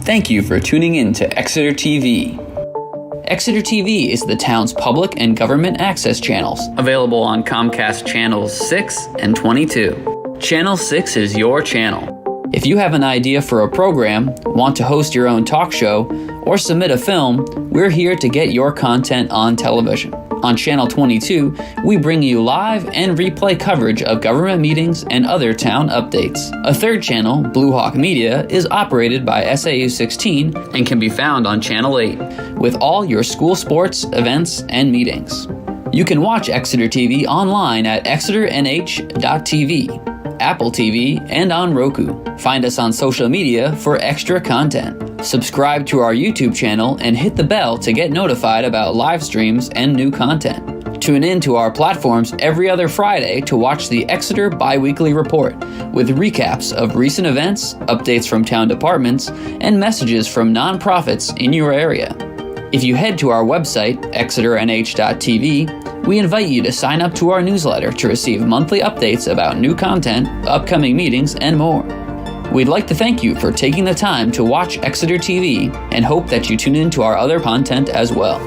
Thank you for tuning in to Exeter TV. Exeter TV is the town's public and government access channels, available on Comcast Channels 6 and 22. Channel 6 is your channel. If you have an idea for a program, want to host your own talk show, or submit a film, we're here to get your content on television. On Channel 22, we bring you live and replay coverage of government meetings and other town updates. A third channel, Blue Hawk Media, is operated by SAU 16 and can be found on Channel 8, with all your school sports, events, and meetings. You can watch Exeter TV online at exeternh.tv, Apple TV, and on Roku. Find us on social media for extra content. Subscribe to our YouTube channel and hit the bell to get notified about live streams and new content. Tune in to our platforms every other Friday to watch the Exeter Biweekly Report with recaps of recent events, updates from town departments, and messages from nonprofits in your area. If you head to our website, exeternh.tv, we invite you to sign up to our newsletter to receive monthly updates about new content, upcoming meetings, and more. We'd like to thank you for taking the time to watch Exeter TV and hope that you tune in to our other content as well.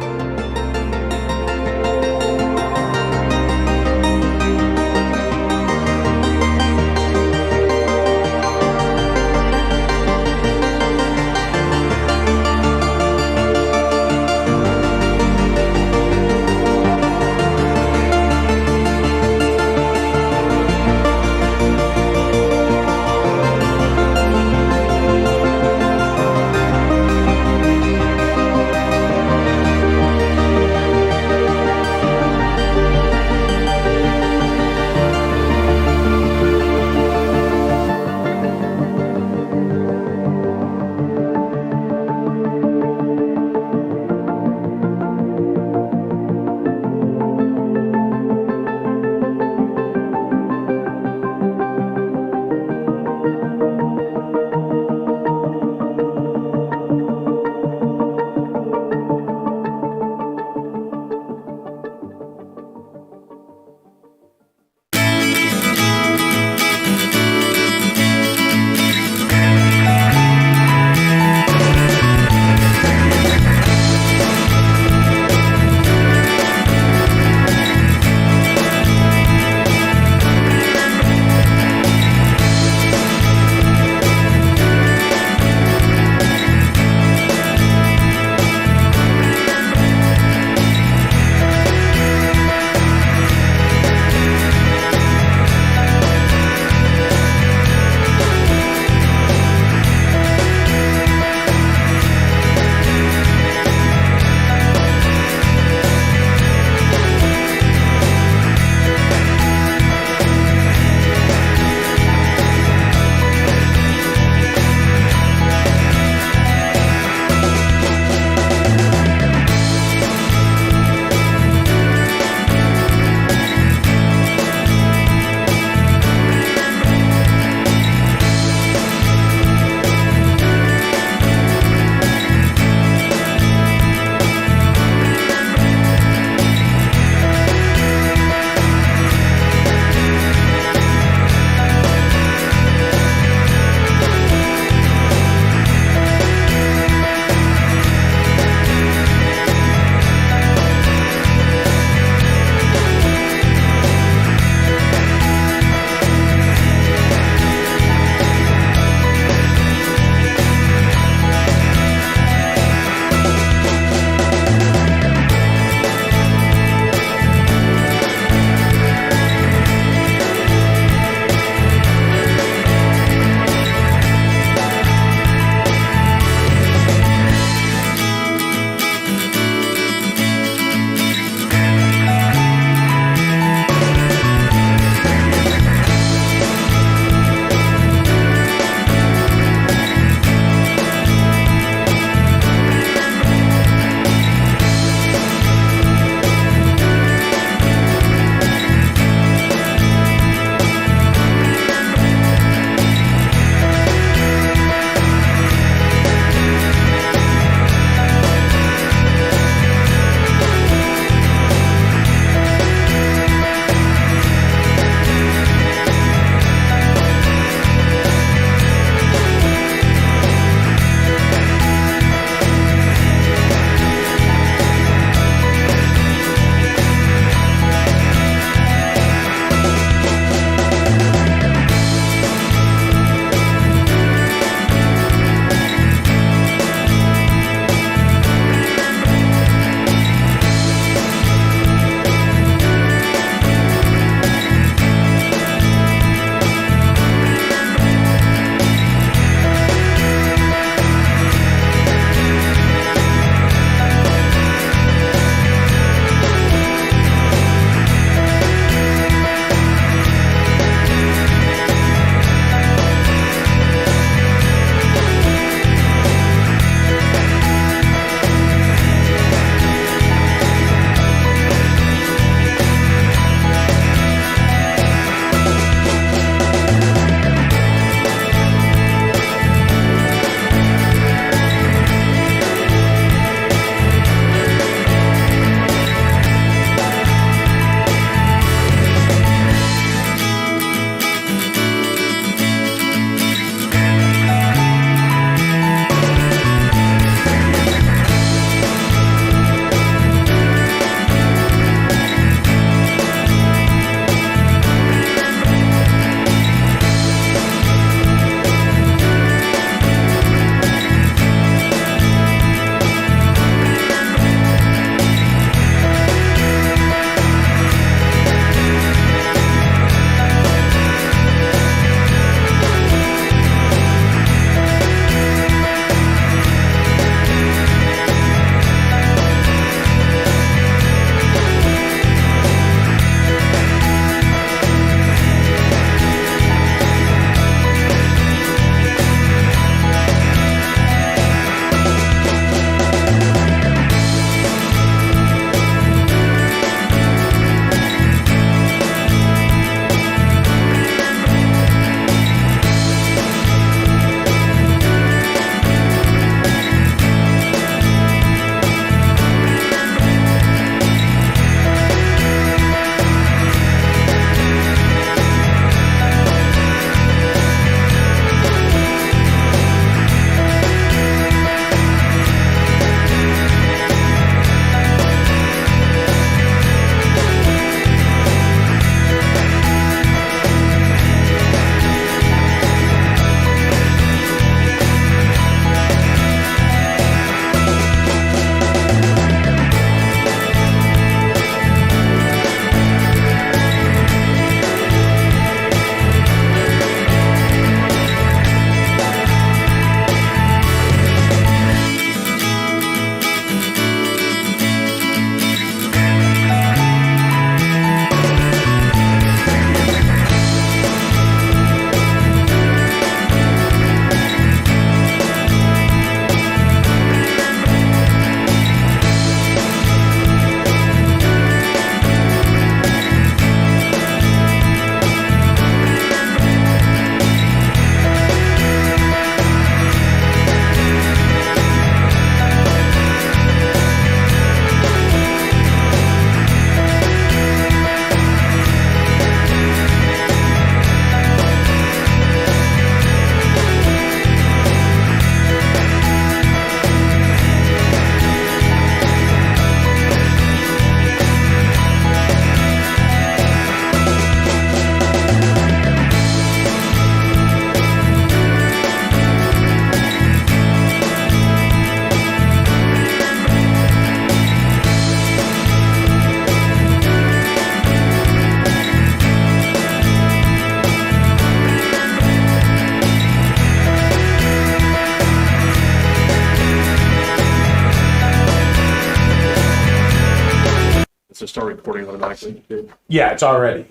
Yeah, it's already.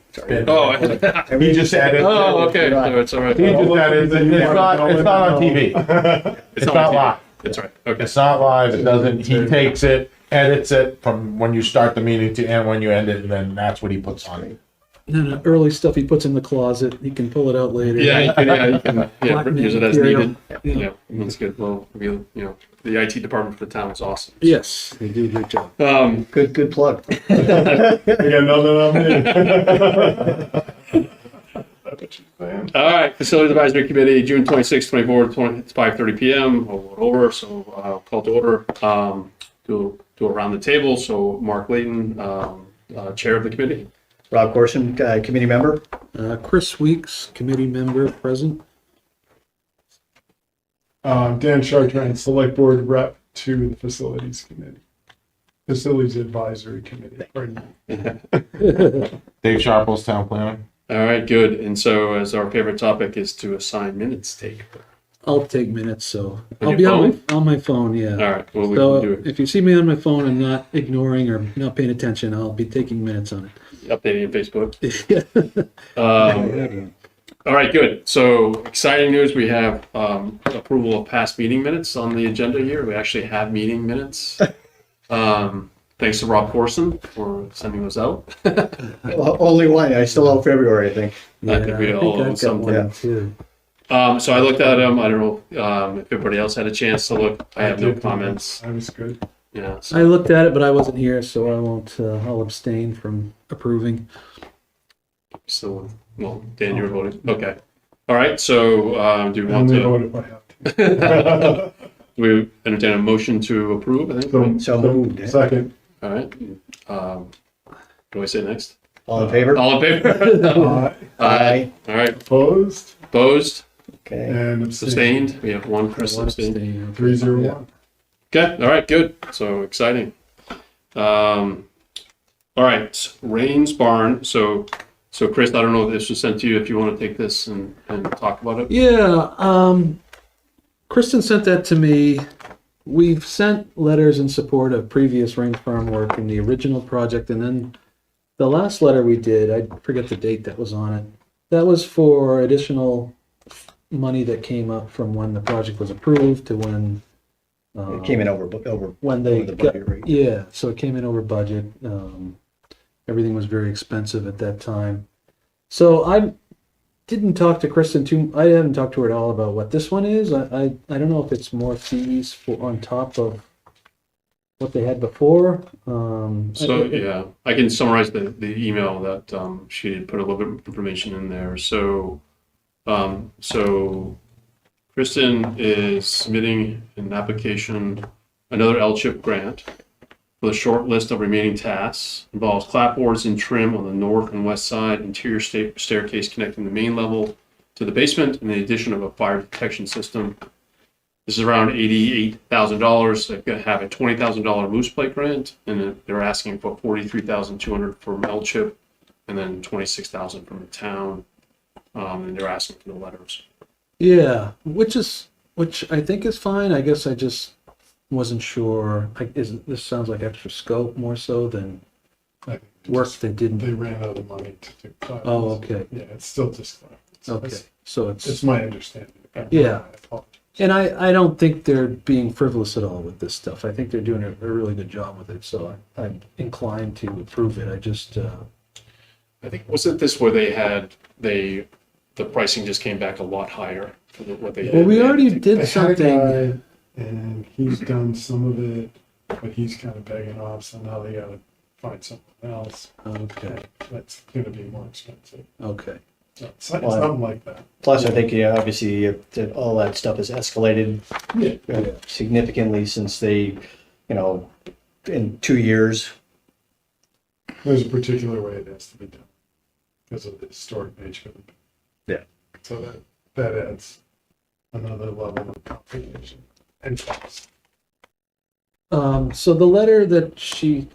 Oh, He just added. oh, okay. So it's all right. He just added. It's not on TV. It's not on TV. live. That's right. Okay. It's not live. It doesn't. He takes it, edits it from when you start the meeting to and when you end it, and then that's what he puts on it. No, early stuff he puts in the closet. He can pull it out later. Yeah, you can Black use it as material. needed. Yeah, that's good. Well, the IT department for the town is awesome. Yes, they do a good job. Good plug. Yeah, no, All right, Facilities Advisory Committee, June 26th, 24th, it's 5:30 p.m. We'll over, so I'll call to order. Do around the table. So Mark Layton, chair of the committee. Rob Corson, committee member. Chris Weeks, committee member, present. Dan Chartrand, select board rep to the facilities committee. Facilities advisory committee, pardon me. Dave Sharples, town planner. All right, good. And so, as our favorite topic is to assign minutes taken. I'll take minutes, so On I'll your be phone? on my phone. Yeah. All right, well, we So can do it. if you see me on my phone and not ignoring or not paying attention, I'll be taking minutes on Updating Facebook. it. All right, good. So exciting news. We have approval of past meeting minutes on the agenda here. We actually have meeting minutes. Thanks to Rob Corson for sending those out. Well, only one. I still owe February, I think. I think we all owe I've got something. one too. So I looked at them. I don't know if everybody else had a chance to look. I have no comments. I was good. Yeah. I looked at it, but I wasn't here, so I won't. I'll abstain from approving. So, well, Dan, you're voting. Okay. All right. So do we I want only to? vote if I have to. Do we entertain a motion to approve? I think. Right? So moved. Second. All right. What do I say next? All in favor? All in favor? Aye. All right. Opposed Opposed? Okay. and Abstained? We have one Chris One abstained. abstain. 301. Okay. All right. Good. So exciting. All right. Rains Barn. So Chris, I don't know if this was sent to you. If you want to take this and talk about it. Yeah, Kristen sent that to me. We've sent letters in support of previous Range Farm work in the original project, and then the last letter we did, I forget the date that was on it. That was for additional money that came up from when the project was approved to when It came in over when they the got, budget rate. yeah, so it came in over budget. Everything was very expensive at that time. So I didn't talk to Kristen I haven't talked to her at all about what this one is. I don't know if it's more fees for on top of what they had before. Yeah, I can summarize the email that she had put a little bit of information in there. So Kristen is submitting an application, another L-chip grant with a short list of remaining tasks. Involves clapboards and trim on the north and west side, interior staircase connecting the main level to the basement, and the addition of a fire detection system. This is around $88,000. They're going to have a $20,000 Moose Plate grant, and then they're asking for $43,200 from L-chip, and then $26,000 from the town. And they're asking for the letters. Yeah, which I think is fine. I guess I just wasn't sure. This sounds like extra scope more so than I think work that didn't. They ran out of money to do. Oh, okay. Yeah, it's still just. Okay, so It's my understanding. Yeah. I apologize. And I don't think they're being frivolous at all with this stuff. I think they're doing a really good job with it. So I'm inclined to approve it. I just I think, wasn't this where the pricing just came back a lot higher for what they well, we had? already They did had a something. guy, and he's done some of it, but he's kind of begging off, so now they gotta find someone else. Okay, That's gonna be more expensive. okay. So, something like that. Plus, I think, obviously, that all that stuff has escalated Yeah. significantly since they, in 2 years. There's a particular way it has to be done because of the historic nature of it. Yeah. So that adds another level of complication and cost. So the letter that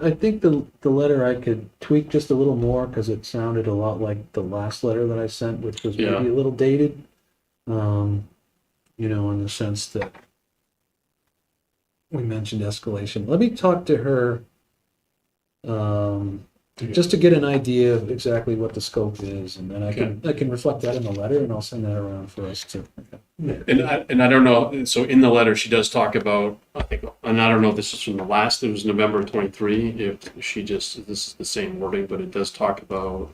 I think the letter I could tweak just a little more because it sounded a lot like the last letter that I sent, which was Yeah. maybe a little dated. In the sense that we mentioned escalation. Let me talk to her just to get an idea of exactly what the scope is, and then I can reflect that in the letter, and I'll send that around for us to. And I don't know, so in the letter, she does talk about, I think, and I don't know if this is from the last, it was November 23, if she just, this is the same wording, but it does talk about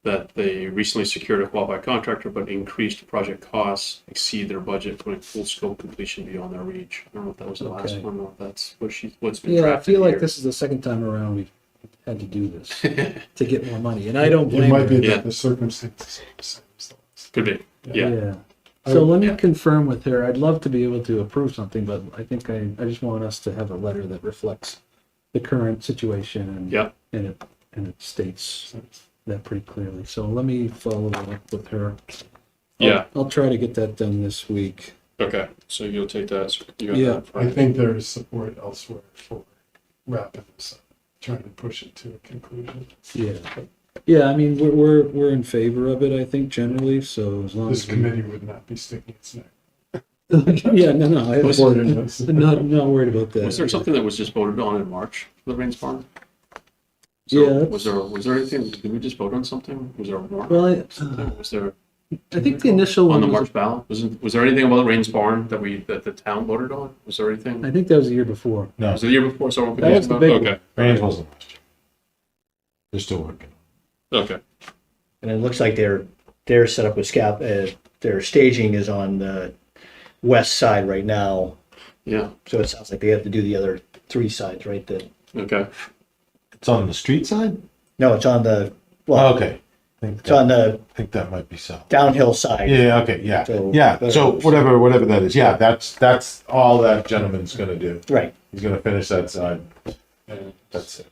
that they recently secured a qualified contractor, but increased project costs exceed their budget, putting full scope completion beyond their reach. I don't know if that was the last Okay. one, or if that's what's been Yeah, I drafted feel like here. this is the second time around we've had to do this to get more money, and I don't It blame might be her. Yeah. that the circumstances are the same as the last. Could be, yeah. So let me Yeah. confirm with her. I'd love to be able to approve something, but I think I just want us to have a letter that reflects the current situation and Yeah. and it states that pretty clearly. So let me follow that up with her. Yeah, I'll try to get that done this week. okay, so you'll take that, so you got Yeah. that I Friday. think there is support elsewhere for wrapping this up, trying to push it to a conclusion. Yeah. Yeah, I mean, we're in favor of it, I think, generally, so as long This as we- committee would not be sticking its neck. Yeah, no, I Was- Supporting this. not worried about that. Was there something that was just voted on in March for the Rains Farm? Yeah, So that's- was there anything, did we just vote on something? Was there a warrant? Well, Something? Was there, I think the initial on one the was, March ballot, was there anything about Rains Barn that the town voted on? Was there anything? I think that was the year before. No, Was it the year before, someone could That ask was the about? big one. Okay, Rains wasn't last year. They're still working. okay, And it looks like their setup with their staging is on the west side right now. yeah, So it sounds like they have to do the other three sides, right? okay, It's on the street side? No, it's on the, Oh, well, okay. it's on the I think that might be so. downhill side. Yeah, okay, yeah. So- Yeah, so whatever that is, yeah, that's all that gentleman's gonna do. Right. He's gonna finish that side. And that's it.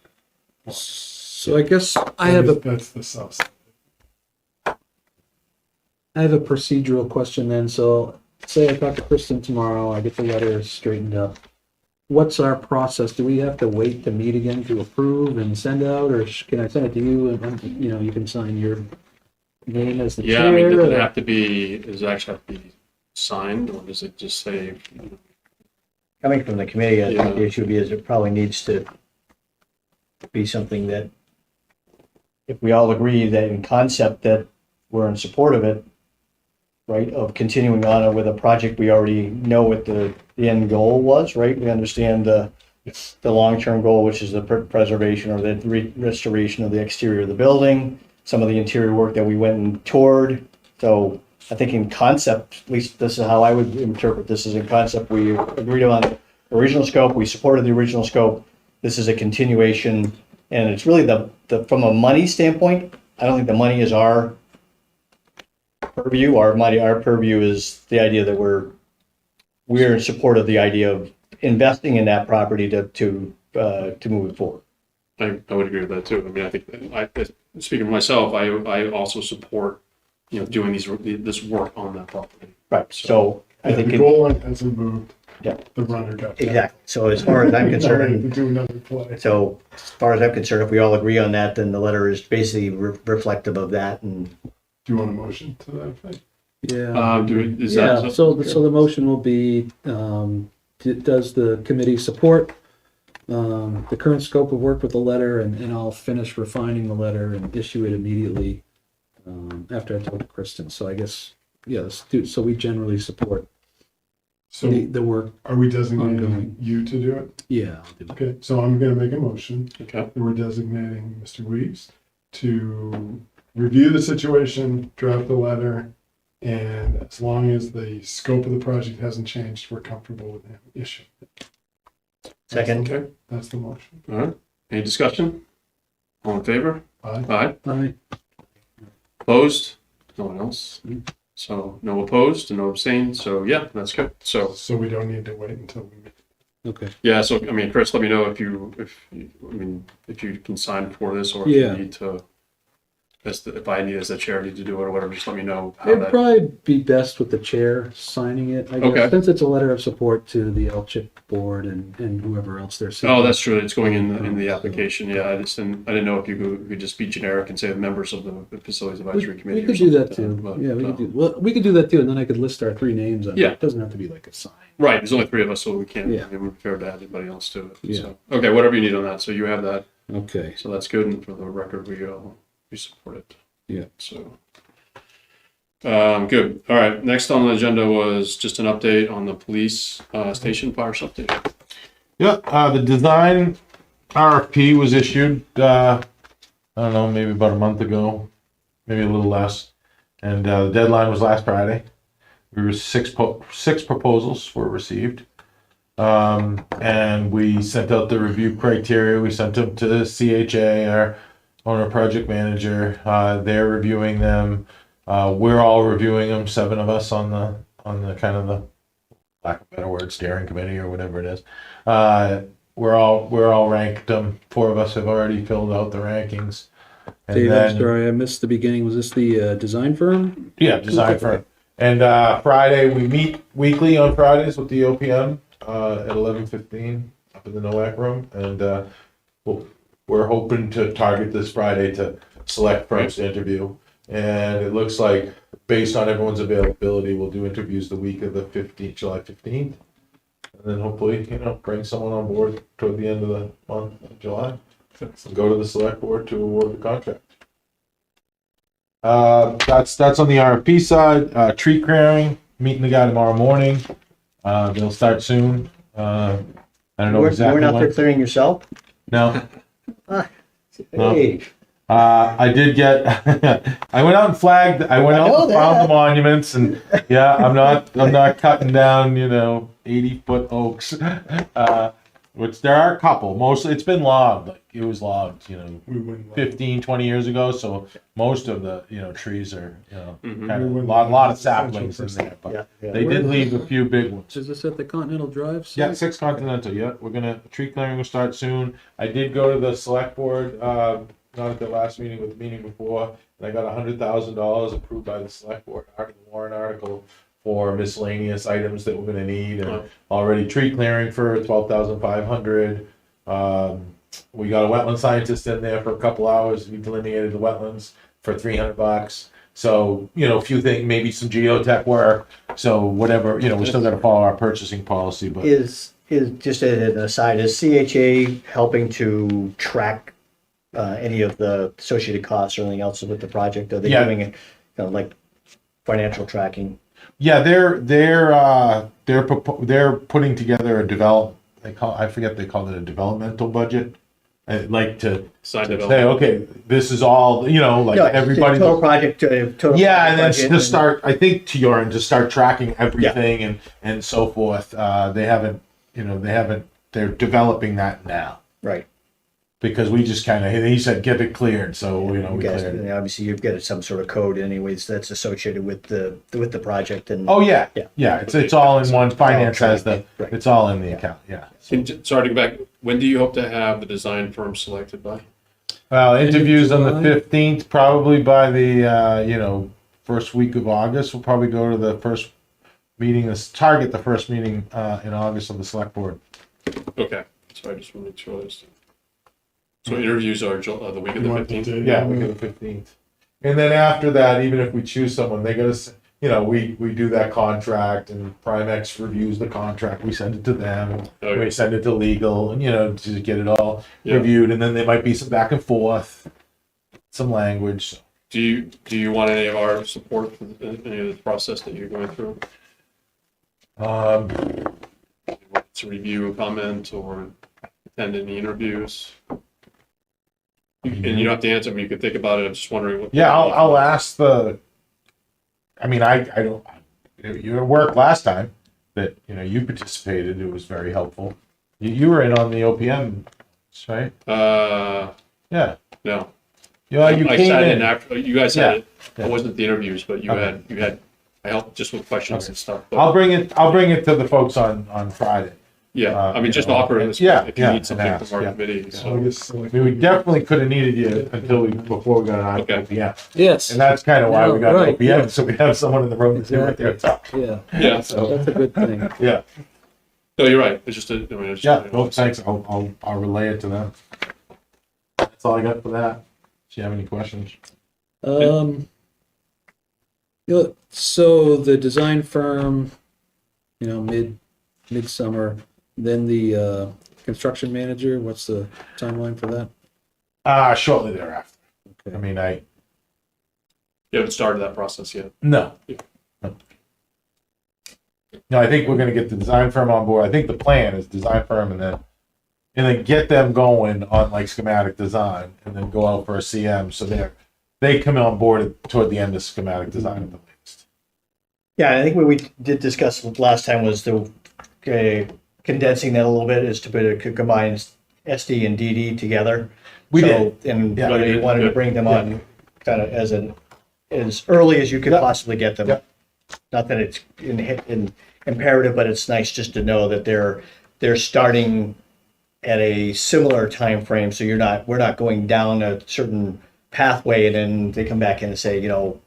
So I guess I have That's the south side. a procedural question then. So say I talk to Kristen tomorrow, I get the letter straightened up. What's our process? Do we have to wait to meet again to approve and send out, or can I send it to you and, you can sign your name as the yeah, I mean, chair? does it or- have to be, does it actually have to be signed, or does it just say, Coming from the committee, I think Yeah. the issue is it probably needs to be something that if we all agree that in concept that we're in support of it, right, of continuing on with a project, we already know what the end goal was, right? We understand the long-term goal, which is the preservation or the restoration of the exterior of the building, some of the interior work that we went and toured. So I think in concept, at least this is how I would interpret this, is in concept, we agreed on the original scope, we supported the original scope. This is a continuation, and it's really from a money standpoint, I don't think the money is our purview. Our purview is the idea that we're in support of the idea of investing in that property to move it forward. I would agree with that too. I mean, I think, speaking for myself, I also support, doing this work on that property. Right. So I Yeah, think the goal line hasn't moved. Yeah. The runner got. exactly. So as far as I'm Now we have to concerned, do another play. so as far as I'm concerned, if we all agree on that, then the letter is basically reflective of that. And Do you want a motion to that effect? Yeah. Is Yeah, that? so the motion will be, does the committee support the current scope of work with the letter, and I'll finish refining the letter and issue it immediately after I talk to Kristen. So I guess, yeah, so we generally support So the work. are we designating Ongoing. you to do it? Yeah, I'll do it. Okay, so I'm gonna make a motion Okay, that we're designating Mr. Weeks to review the situation, draft the letter, and as long as the scope of the project hasn't changed, we're comfortable with him issuing. second, okay, That's the motion. all right. Any discussion? All in favor? Aye. Aye. Aye. Opposed? No one else? So no opposed and no abstained, so yeah, that's good. So, So we don't need to wait until we meet. Okay. yeah, so, I mean, Chris, let me know if you can sign for this, or if Yeah. you need to, if I need as the chair need to do it or whatever, just let me know how It'd that. probably be best with the chair signing it, I guess, Okay. since it's a letter of support to the LCHIP board and whoever else they're. Oh, that's true. It's going in the application. Yeah, I didn't know if you could just be generic and say the members of the facilities advisory committee. We or could do that something too. like that, Yeah, we but, could do, well, we could do that too, and then I could list our three names on it. Yeah. It doesn't have to be like a sign. Right, there's only three of us, so we can't, Yeah. we're fair to add anybody else to it. Yeah. So, okay, whatever you need on that. So you have that. Okay. So that's good, and for the record, we support it. Yeah. So, good. All right, next on the agenda was just an update on the police station fire update. Yeah, the design RFP was issued, I don't know, maybe about a month ago, maybe a little less. And the deadline was last Friday. We were six proposals were received. And we sent out the review criteria. We sent them to CHA, our owner project manager. They're reviewing them. We're all reviewing them, 7 of us on the kind of the, lack of a better word, steering committee or whatever it is. We're all ranked them. 4 of us have already filled out the rankings. And Dave, then, I'm sorry, I missed the beginning. Was this the design firm? yeah, design firm. And Friday, we meet weekly on Fridays with the OPM at 11:15 up in the NOAC room. And we're hoping to target this Friday to select firms to interview. And it looks like, based on everyone's availability, we'll do interviews the week of the 15th, July 15th. And then hopefully, bring someone on board toward the end of the month of July. And go to the select board to award the contract. That's on the RFP side. Tree clearing, meeting the guy tomorrow morning. They'll start soon. I don't know exactly We're not there when. clearing yourself? No. No. Hey, I did get. I went out and flagged. I went I out know and found that. the monuments, and yeah, I'm not cutting down 80-foot oaks. Which there are a couple. Mostly it's been logged. Like it was logged, We wouldn't. let- 15, 20 years ago. So most of the trees are Mhm. kind of We a wouldn't lot let of it saplings in essential there, but yeah. they did leave a few big ones. Is this at the Continental Drive site? Yeah, 6 Continental. Yeah, tree clearing will start soon. I did go to the select board, not at the last meeting, but the meeting before, and I got $100,000 approved by the select board, the warrant article for miscellaneous items that we're gonna need, and already tree clearing for 12,500. We got a wetland scientist in there for a couple hours. We delineated the wetlands for $300. So, a few things, maybe some geotech work. So whatever, we still got to follow our purchasing policy, but Is just as an aside, is CHA helping to track any of the associated costs or anything else with the project? Are they Yeah. doing it, like financial tracking? yeah, they're putting together I forget they called it a developmental budget. Like to Side say, development. okay, this is all, like No, everybody. total project, total. Yeah, and then budget to start, I think to your end, to start tracking everything and so forth. They haven't, they're developing that now Right. because we just kind of, he said, get it cleared. So, we You guys, cleared it. obviously, you've got some sort of code anyways that's associated with the project and. Oh, yeah. Yeah. Yeah. It's all in one. Finance has Right. it's all in the account. Yeah. And sorry to go back. When do you hope to have the design firm selected by? Well, interviews on the July? 15th, probably by the, first week of August. We'll probably go to the first meeting, target the first meeting in August of the select board. Okay, so I just want to make sure this. So interviews are the week of You the want the 15th. date? Yeah, week of the 15th. And then after that, even if we choose someone, they gotta, we do that contract and Primex reviews the contract. We send it to them. Oh, yeah. We send it to legal and, to get it all Yeah. reviewed. And then there might be some back and forth, some language. Do you want any of our support for any of the process that you're going through? To review and comment or attend any interviews? And you don't have to answer, but you can think about it. I'm just wondering what. Yeah, I'll ask I don't, you were at work last time that, you participated. It was very helpful. You were in on the OPM, right? Yeah. No. You I came sat in. in after, you guys Yeah. had it. I wasn't at the interviews, but you Okay. had, I helped just with questions and stuff. But I'll bring it to the folks on Friday. yeah, I mean, just you know, offer this, yeah, if you yeah, need something and from our ask, committee, so. August select- We definitely could have needed you before we got on Okay. OPM. Yes. And that's kind of why we got Right, OPM, yeah. so we have someone in the room to do it there. Yeah, Yeah, So, that's a good thing. yeah, no, you're right, it's just it's yeah, just, no, thanks. I'll relay it to them. That's all I got for that. Do you have any questions? So the design firm, midsummer, then the construction manager, what's the timeline for that? Shortly thereafter. Okay. I mean, You haven't started that process yet. no. No, I think we're gonna get the design firm on board. I think the plan is design firm and then get them going on like schematic design and then go out for a CM so they come on board toward the end of schematic design at the latest. Yeah, I think what we did discuss last time was condensing that a little bit is to combine SD and DD together. We So, did. And Yeah. really wanted to bring them on kind of as early as you could Yep. possibly get them. Yep. Not that it's in imperative, but it's nice just to know that they're starting at a similar time frame. So we're not going down a certain pathway and then they come back in and say, oh,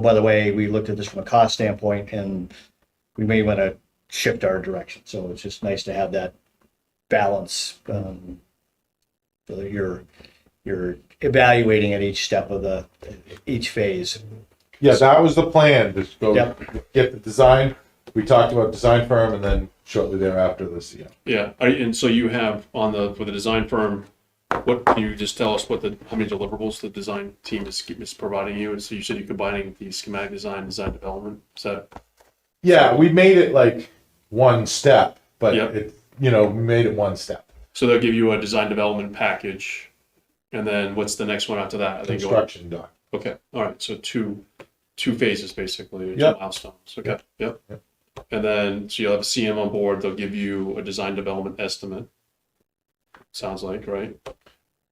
by the way, we looked at this from a cost standpoint and we may want to shift our direction. So it's just nice to have that balance. So that you're evaluating at each step of each phase. Yeah, that was the plan, just go Yep. get the design. We talked about design firm and then shortly thereafter the CM. Yeah, and so you have for the design firm, what can you just tell us how many deliverables the design team is providing you? So you said you're combining the schematic design development. Is that? Yeah, we made it like one step, but Yep. we made it one step. So they'll give you a design development package, and then what's the next one after that? Are they going? Construction done. Okay, all right. So two phases basically, Yep. two milestones. Okay, yep. And then so you'll have a CM on board. They'll give you a design development estimate. Sounds like, right?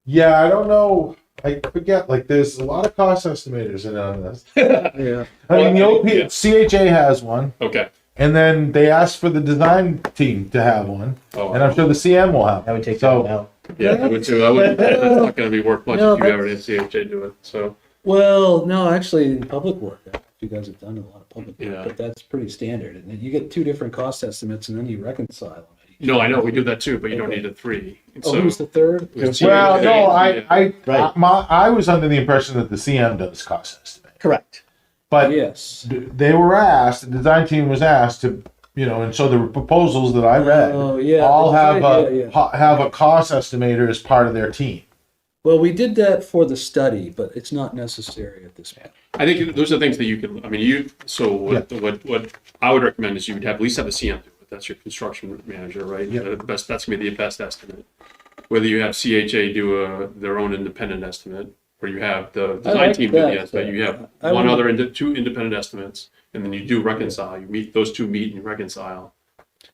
Yeah, I don't know. I forget. Like, there's a lot of cost estimators in on this. Yeah. I mean, the OP, Yeah. CHA has one, Okay. and then they asked for the design team to have one, Oh, and I'm sure the CM will have. I would take So- that one out. yeah, I would too. That's not going to be worth much No, if you ever did CHA do it. So Well, no, actually, in public work, you guys have done a lot of public work, Yeah. but that's pretty standard. And then you get two different cost estimates, and then you reconcile them. no, I know we do that too, but you don't need a three. And Oh, so who's the third? It's Well, CHA, no, yeah. I was under the impression that the CM does cost estimate, Correct. but Yes. they were asked. The design team was asked to, and so the proposals that I read Oh, yeah. all have Yeah. have a cost estimator as part of their team. Well, we did that for the study, but it's not necessary at this point. I think those are things that you can. I mean, so what I would recommend is you would have at least have a CM do it. That's your construction manager, right? Yeah. That's gonna be the best estimate. Whether you have CHA do their own independent estimate, or you have the design like team do the that, estimate, you have I one would- other two independent estimates, and then you do reconcile. You meet those two meet and you reconcile.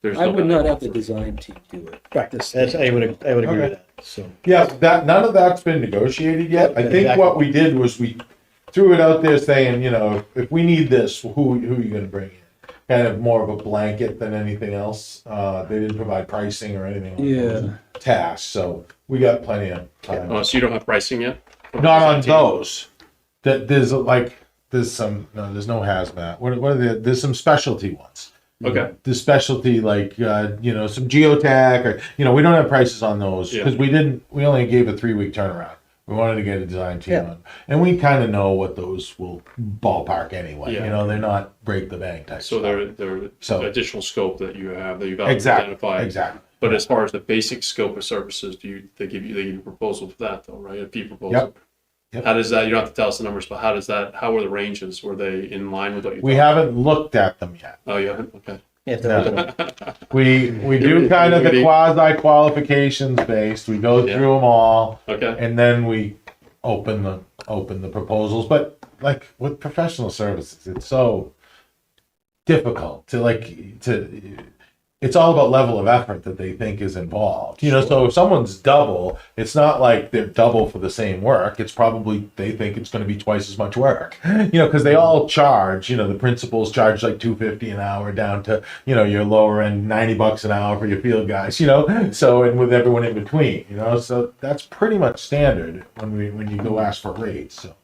There's I no would not back have the and forth. design team do it. Right. This- I would agree Okay. with that. So Yeah, that none of that's been negotiated yet. I think Exactly. what we did was we threw it out there saying, if we need this, who are you going to bring in? Kind of more of a blanket than anything else. They didn't provide pricing or anything on those Yeah. tasks, so we got plenty of time. Oh, so you don't have pricing yet? Not on those. There's there's no hazmat. What are there's some specialty ones. Okay. The specialty some geotech or we don't have prices on those Yeah. because we only gave a 3-week turnaround. We wanted to get a design team Yeah. on, and we kind of know what those will ballpark anyway. Yeah. They're not break the bank type. So stuff. they're So- additional scope that you have that you've exactly identified. exactly. But as far as the basic scope of services, they give you a proposal for that though, right? A fee proposal. Yep. Yep. How does that? You don't have to tell us the numbers, but how were the ranges? Were they in line with what you? We thought? haven't looked at them yet. Oh, you haven't. Okay. you have to look at them. We do kind of the quasi qualifications based. We go Yeah. through them all. Okay. And then we open the proposals, but like with professional services, it's so difficult it's all about level of effort that they think is involved. So if someone's double, it's not like they're double for the same work. It's probably they think it's going to be twice as much work. Because they all charge. The principals charge like $250 an hour down to your lower end $90 an hour for your field guys. So and with everyone in between. So that's pretty much standard when you go ask for rates. So.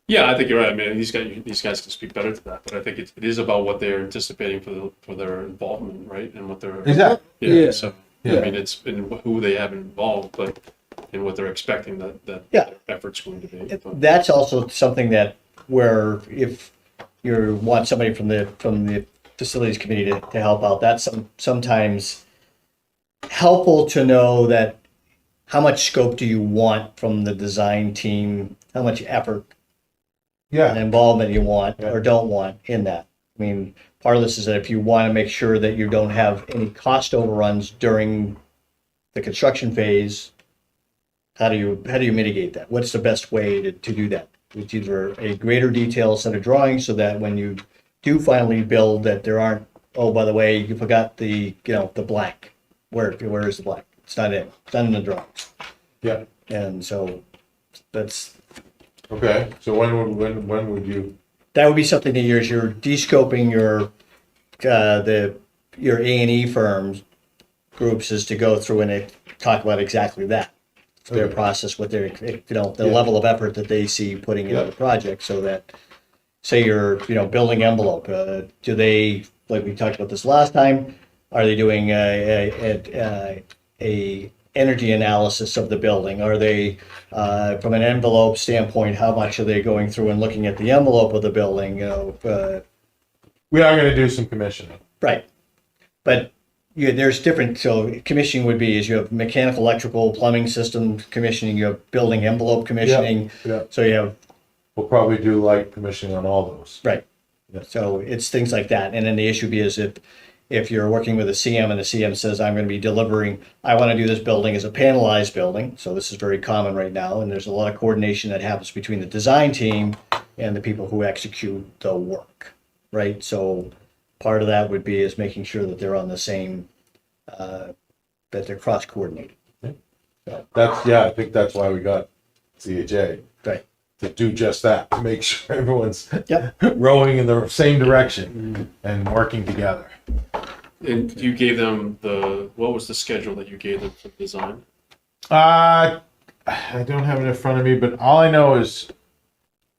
Yeah, I think you're right. I mean, these guys can speak better to that, but I think it is about what they're anticipating for their involvement, right? And what they're Exactly. Yeah. So Yeah. I mean, it's been who they have involved, but and what they're expecting that Yeah. their effort's going to be. But- That's also something that where if you want somebody from the facilities committee to help out, that's sometimes helpful to know that how much scope do you want from the design team? How much effort and Yeah, involvement you want Yeah. or don't want in that? I mean, part of this is that if you want to make sure that you don't have any cost overruns during the construction phase, how do you mitigate that? What's the best way to do that? It's either a greater detail set of drawings so that when you do finally build that there aren't, oh, by the way, you forgot the, the blank. Where is the blank? It's not in. It's not in the drawings. yeah, And so that's, okay, so when would you, that would be something that you're de-scoping your A&E firms groups is to go through and talk about exactly that. Their Okay. process, what their, the Yeah. level of effort that they see putting into Yeah. the project, so that, say you're, building envelope, do they, like we talked about this last time, are they doing a energy analysis of the building? Are they, from an envelope standpoint, how much are they going through and looking at the envelope of the building, we are gonna do some commissioning. right. But there's different, so commissioning would be, is you have mechanical, electrical, plumbing system commissioning, you have building envelope commissioning. Yeah, So you have, we'll probably do light commissioning on all those. right. Yeah. So it's things like that. And then the issue is if you're working with a CM and the CM says, I'm going to be delivering, I want to do this building as a panelized building. So this is very common right now. And there's a lot of coordination that happens between the design team and the people who execute the work, right? So part of that would be is making sure that they're on the same, that they're cross-coordinated. That's, yeah, I think that's why we got CHA, Right. to do just that, to make sure everyone's Yep. rowing in the same direction and working together. And you gave them what was the schedule that you gave them for design? I don't have it in front of me, but all I know is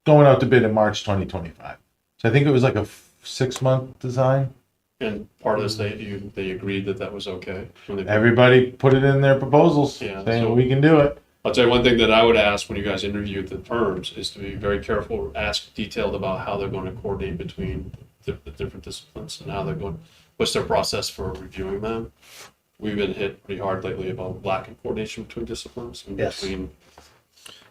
going out to bid in March 2025. So I think it was like a 6-month design. And part of this, they agreed that was okay. When they, Everybody put it in their proposals, Yeah, saying so- we can do it. I'll tell you one thing that I would ask when you guys interview the firms is to be very careful, ask detailed about how they're going to coordinate between the different disciplines and how they're going, what's their process for reviewing them. We've been hit pretty hard lately about lack of coordination between disciplines and Yes. between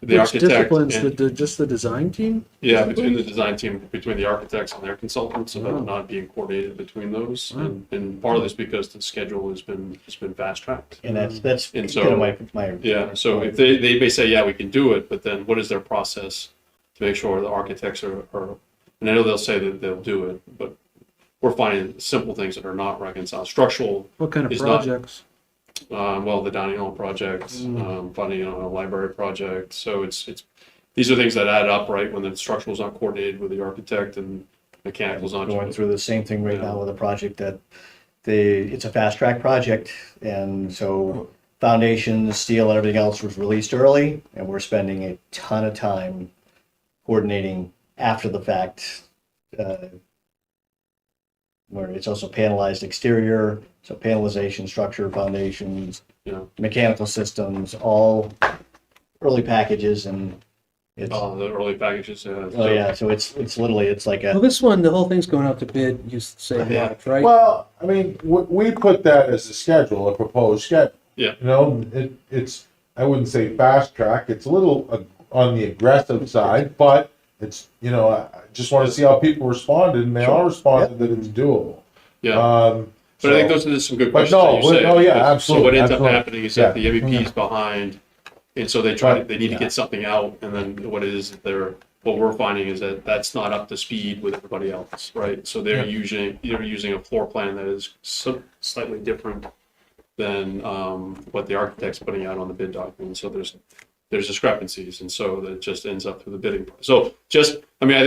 the Which architect disciplines? and, Just the design team? yeah, between the design team, between the architects and their consultants, about Oh. not being coordinated between those. Oh. And part of this because the schedule has been fast tracked. And that's And kind so- of my. Yeah, so if they may say, yeah, we can do it, but then what is their process to make sure the architects are, and I know they'll say that they'll do it, but we're finding simple things that are not reconciled. Structural, What kind of It's not- projects? well, the dining hall project, funding on a library project. So it's these are things that add up, right? When the structural is not coordinated with the architect and mechanical is not. Going through the same thing right Yeah. now with a project that it's a fast track project. And so foundations, steel, and everything else was released early, and we're spending a ton of time coordinating after the fact. Where it's also panelized exterior, so panelization, structure, foundations, Yeah. mechanical systems, all early packages, and it's, The early packages. oh yeah, so it's literally, it's like Well, a, this one, the whole thing's going out to bid, you say Yeah. March, right? Well, I mean, we put that as a schedule, a proposed schedule. Yeah. You know, it's, I wouldn't say fast track, it's a little on the aggressive side, but it's, I just want to see how people responded, and they all responded that it's doable. Yeah. So But I think those are just some good But questions. no, that you say. oh, yeah, So absolutely, what ends absolutely. up happening is that the Yeah. MEP is behind, and so they need to get something out, and then what it is that what we're finding is that that's not up to speed with everybody else, right? So they're using a floor plan that is slightly different than what the architect's putting out on the bid document. So there's discrepancies, and so that just ends up through the bidding. So I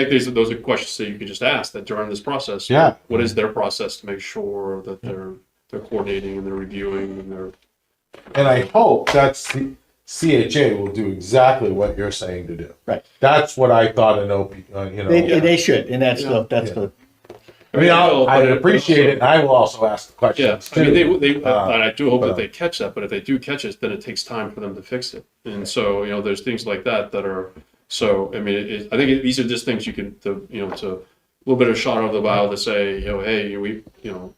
think those are questions that you can just ask that during this process. Yeah. What is their process to make sure that they're coordinating and they're reviewing and they're. And I hope that's the CHA will do exactly what you're saying to do. Right. That's what I thought an OP, they should, and that's Yeah. the, I mean, I appreciate it, and I will also ask the Yeah, questions I mean, too. and I do hope but, that they catch that, but if they do catch it, then it takes time for them to fix it. And so, there's things like that are, so, I mean, I think these are just things you can, to a little bit of shot over the bow to say, hey, we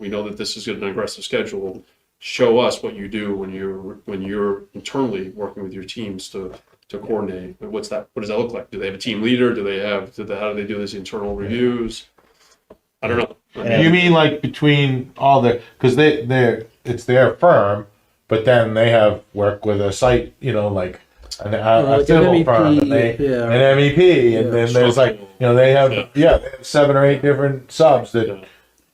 know that this is an aggressive schedule. show us what you do when you're internally working with your teams to coordinate. What's that? What does that look like? Do they have a team leader? How do they do this internal reviews? I don't know. You mean like between all the, because it's their firm, but then they have work with a site, like a like an civil MEP, firm, and an MEP, and then there's like, they have 7 or 8 different subs that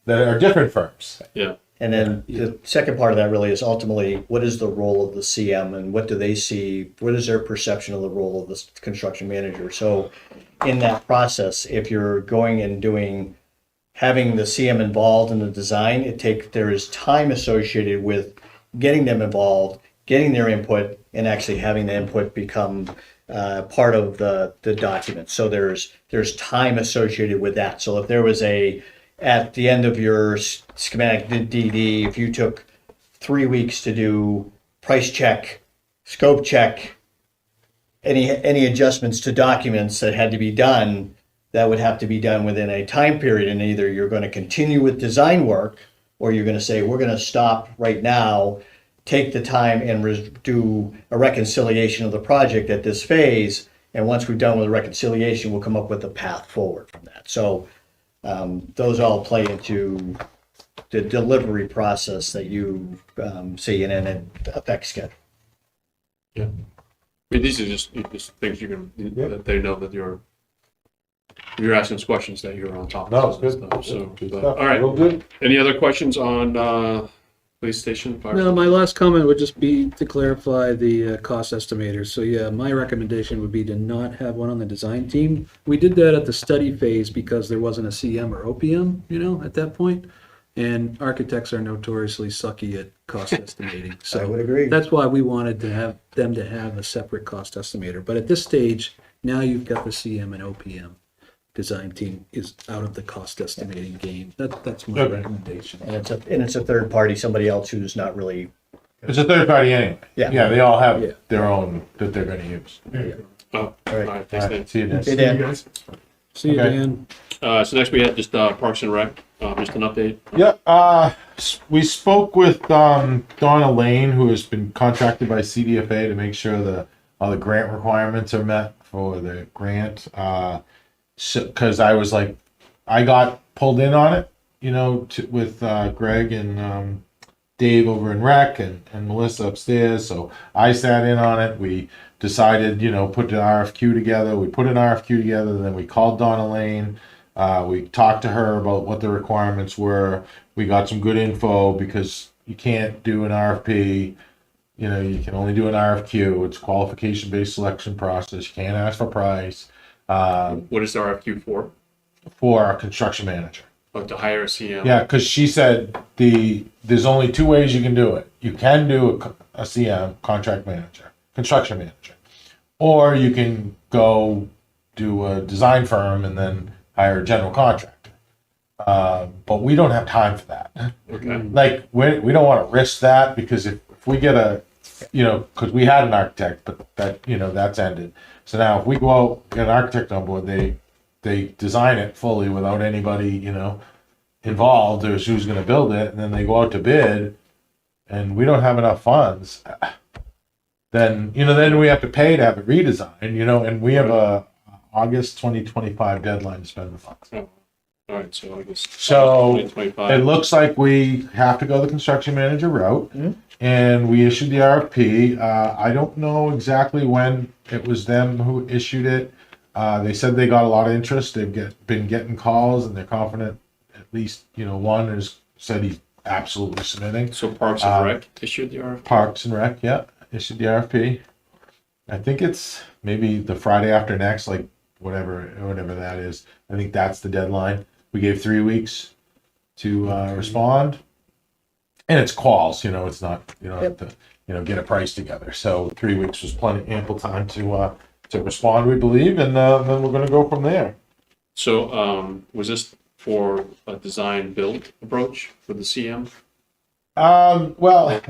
are different firms. Yeah. And then the second part of that really is ultimately, what is the role of the CM and what do they see? What is their perception of the role of the construction manager? So in that process, if you're going and having the CM involved in the design, there is time associated with getting them involved, getting their input, and actually having the input become part of the document. So there's time associated with that. So if there was at the end of your schematic DD, if you took 3 weeks to do price check, scope check, any adjustments to documents that had to be done, that would have to be done within a time period. And either you're going to continue with design work, or you're going to say, we're going to stop right now, take the time and do a reconciliation of the project at this phase. And once we've done with the reconciliation, we'll come up with a path forward from that. So those all play into the delivery process that you see, and then it affects schedule. Yeah. I mean, these are just things that they know that you're asking us questions that you're on top No, of. it's good. Stuff. So, Good but, stuff. all right. Real good. Any other questions on police station? Fire? No, my last comment would just be to clarify the cost estimators. So yeah, my recommendation would be to not have one on the design team. We did that at the study phase because there wasn't a CM or OPM, at that point. And architects are notoriously sucky at cost estimating. I So would agree. that's why we wanted to have them to have a separate cost estimator. But at this stage, now you've got the CM and OPM. Design team is out of the cost estimating game. That's my Okay. recommendation. And it's a third party, somebody else who's not really. It's a third party anyway. Yeah. They all have Yeah. their own that they're going to use. Oh, All right. all right. Thanks, All Dan. right, see you then. Hey, Dan. You guys. See you, Okay. Dan. So next we had just Parks and Rec, just an update. Yeah, we spoke with Donna Lane, who has been contracted by CDFA to make sure all the grant requirements are met for the grant. Because I got pulled in on it, with Greg and Dave over in Rec and Melissa upstairs. So I sat in on it. We decided, put the RFQ together. We put an RFQ together, then we called Donna Lane. We talked to her about what the requirements were. We got some good info because you can't do an RFP. You can only do an RFQ. It's qualification-based selection process. You can't ask for price. What is the RFQ for? For a construction manager. Oh, to hire a CM. Yeah, because she said there's only 2 ways you can do it. You can do a CM, contract manager, construction manager, or you can go do a design firm and then hire a general contractor. But we don't have time for that. Okay. We don't want to risk that, because if we get because we had an architect, but that's ended. So now if we go out, get an architect on board, they design it fully without anybody, involved, or who's going to build it, and then they go out to bid, and we don't have enough funds, then we have to pay to have it redesigned, and we have a August 2025 deadline to spend the funds. Oh, all right. So I guess. So 2025. it looks like we have to go the construction manager route, and we issued the RFP. I don't know exactly when it was them who issued it. They said they got a lot of interest. They've been getting calls, and they're confident. At least one has said he's absolutely submitting. So Parks and Rec issued the RFP. Parks and Rec, yeah, issued the RFP. I think it's maybe the Friday after next, like whatever that is. I think that's the deadline. We gave 3 weeks to respond, and it's quals. It's not have to get a price together. So 3 weeks was ample time to respond, we believe, and then we're going to go from there. So was this for a design build approach for the CM? Well,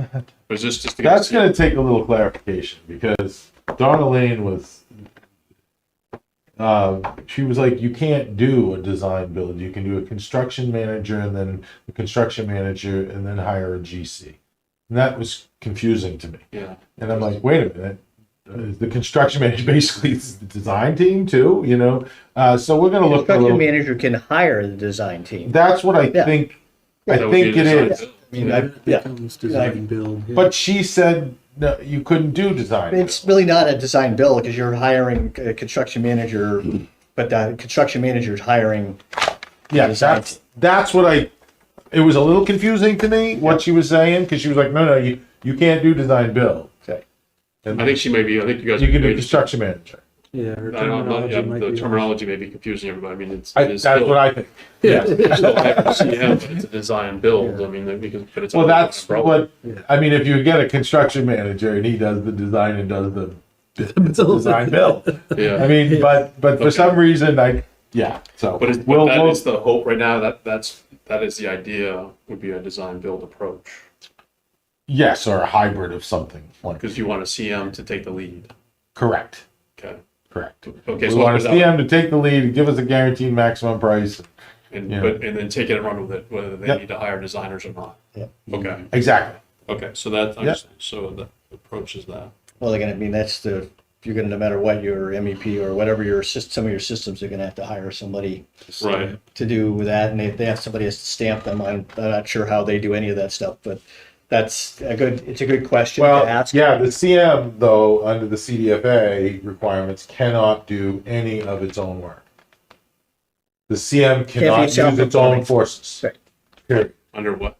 Or is this just to that's going to take a little clarification, because Donna Lane was, she was like, you can't do a design build. You can do a construction manager, and then the construction manager, and then hire a GC. And that was confusing to me. Yeah. And I'm like, wait a minute. The construction manager basically is the design team too, you know? So we're gonna look a Construction little, manager can hire the design team. that's what I Yeah. think, Yeah, I That would be think a it design is. build. I mean, It yeah. becomes design and build. Yeah. But she said, no, you couldn't do design. It's really not a design build because you're hiring a construction manager, but the construction manager is hiring. Yeah, design that's what it was a little confusing to me, what she was saying, because she was like, no, you can't do design build. Okay. And I think you guys. you can do construction manager. Yeah, her I don't know, terminology yeah, might the be. terminology may be confusing everybody. I mean, it is That's still, what I think. Yeah. it's still CM, but it's a design build. I mean, because, but it's Well, under that's one umbrella. what, I mean, if you get a construction manager and he does the design and does the design build. Yeah. I mean, but for Okay. some reason, so. But that is the hope right now. That is the idea, would be a design build approach, Yes, or a hybrid of something. Like, because you want a CM to take the lead. correct, Okay. correct. Okay. We So want to without- see him to take the lead and give us a guaranteed maximum price. and Yeah. and then take it and run with it, whether they Yep. need to hire designers or not. Yeah. Okay. Exactly. Okay. So that I Yep. understand. So the approach is that. Well, again, I mean, you're gonna, no matter what your MEP or whatever some of your systems, you're gonna have to hire somebody Right. to do that. And if they have somebody has to stamp them, I'm not sure how they do any of that stuff, but it's a good question to Well, ask. yeah, the CM though, under the CDFA requirements, cannot do any of its own work. The CM cannot use its own self-performing. forces. Right. Period. Under what?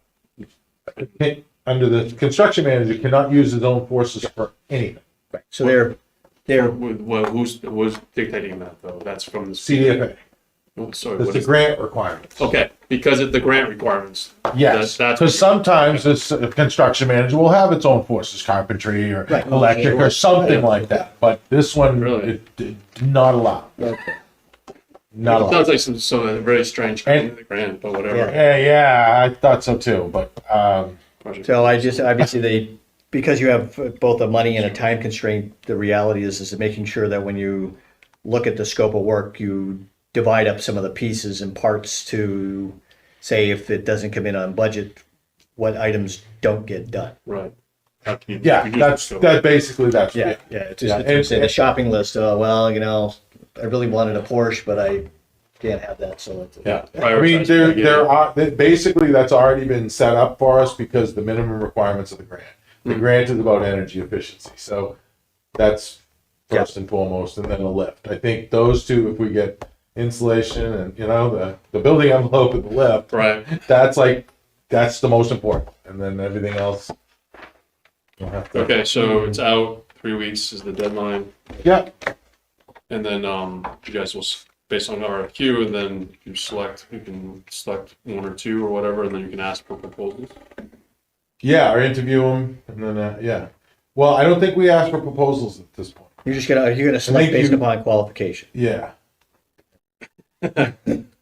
Under the construction manager cannot use his own forces for anything. Right. So they're Well, who's dictating that though? That's from the CDFA. Sorry. That's What the is, grant requirements. okay. Because of the grant requirements. Yes, That's because sometimes this construction manager will have its own forces, carpentry or Right. electric or something like that. But this one, Really? it not allowed. Not It allowed. sounds like some very strange And- grant, but whatever. Yeah, I thought so too. But Project. So obviously because you have both a money and a time constraint, the reality is making sure that when you look at the scope of work, you divide up some of the pieces and parts to say if it doesn't come in on budget, what items don't get done. Right. How can you yeah, reduce that's the scope? that basically that's Yeah, it. yeah. It's Yeah, just and- it's in a shopping list. Well, I really wanted a Porsche, but I can't have that. So Yeah, I Prioritize mean, what there you get. there are basically that's already been set up for us because the minimum requirements of the grant. The grant is about energy efficiency, so that's first and foremost, and then a lift. I think those two, if we get insulation and the building envelope and the lift, Right. that's the most important, and then everything else. We'll have to, Okay. So it's out 3 weeks is the deadline, Yeah, and then you guys will based on RFQ, and then you can select one or two or whatever, and then you can ask for proposals. yeah, or interview them, and then yeah. Well, I don't think we asked for proposals at this point. you're gonna select think based you- upon qualification. Yeah.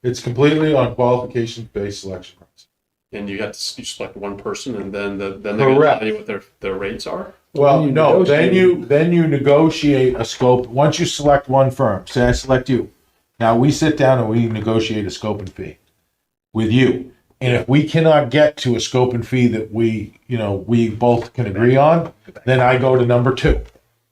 It's completely on qualification-based selection process. And you select one person, and then then they're going to Correct. tell you what their rates are. Well, you no, negotiate. then you negotiate a scope. Once you select one firm, say I select you. Now we sit down and we negotiate a scope and fee with you. And if we cannot get to a scope and fee that we both can agree on, then I go to number 2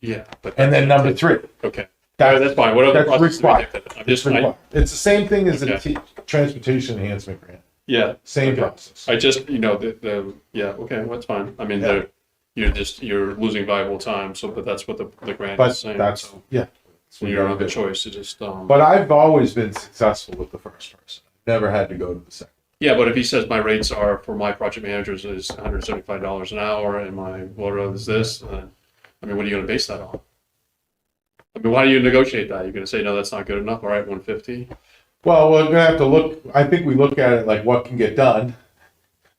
Yeah, but and then number 3. okay, That's- that's fine. What other that's process do we required. take that? I'm It's just I, It's the same thing as a Okay. transportation enhancement grant. yeah, Same okay. process. I just the yeah, okay, well, that's fine. I mean, Yeah. you're losing valuable time. So, but that's what the grant But is saying. that's so, yeah. so you don't have a choice to just But I've always been successful with the first person. Never had to go to the second. yeah. But if he says my rates are for my project managers is $175 an hour, and my whatever is this, I mean, what are you going to base that on? I mean, why do you negotiate that? You're going to say no, that's not good enough. All right, 150. Well, we're gonna have to look. I think we look at it like what can get done.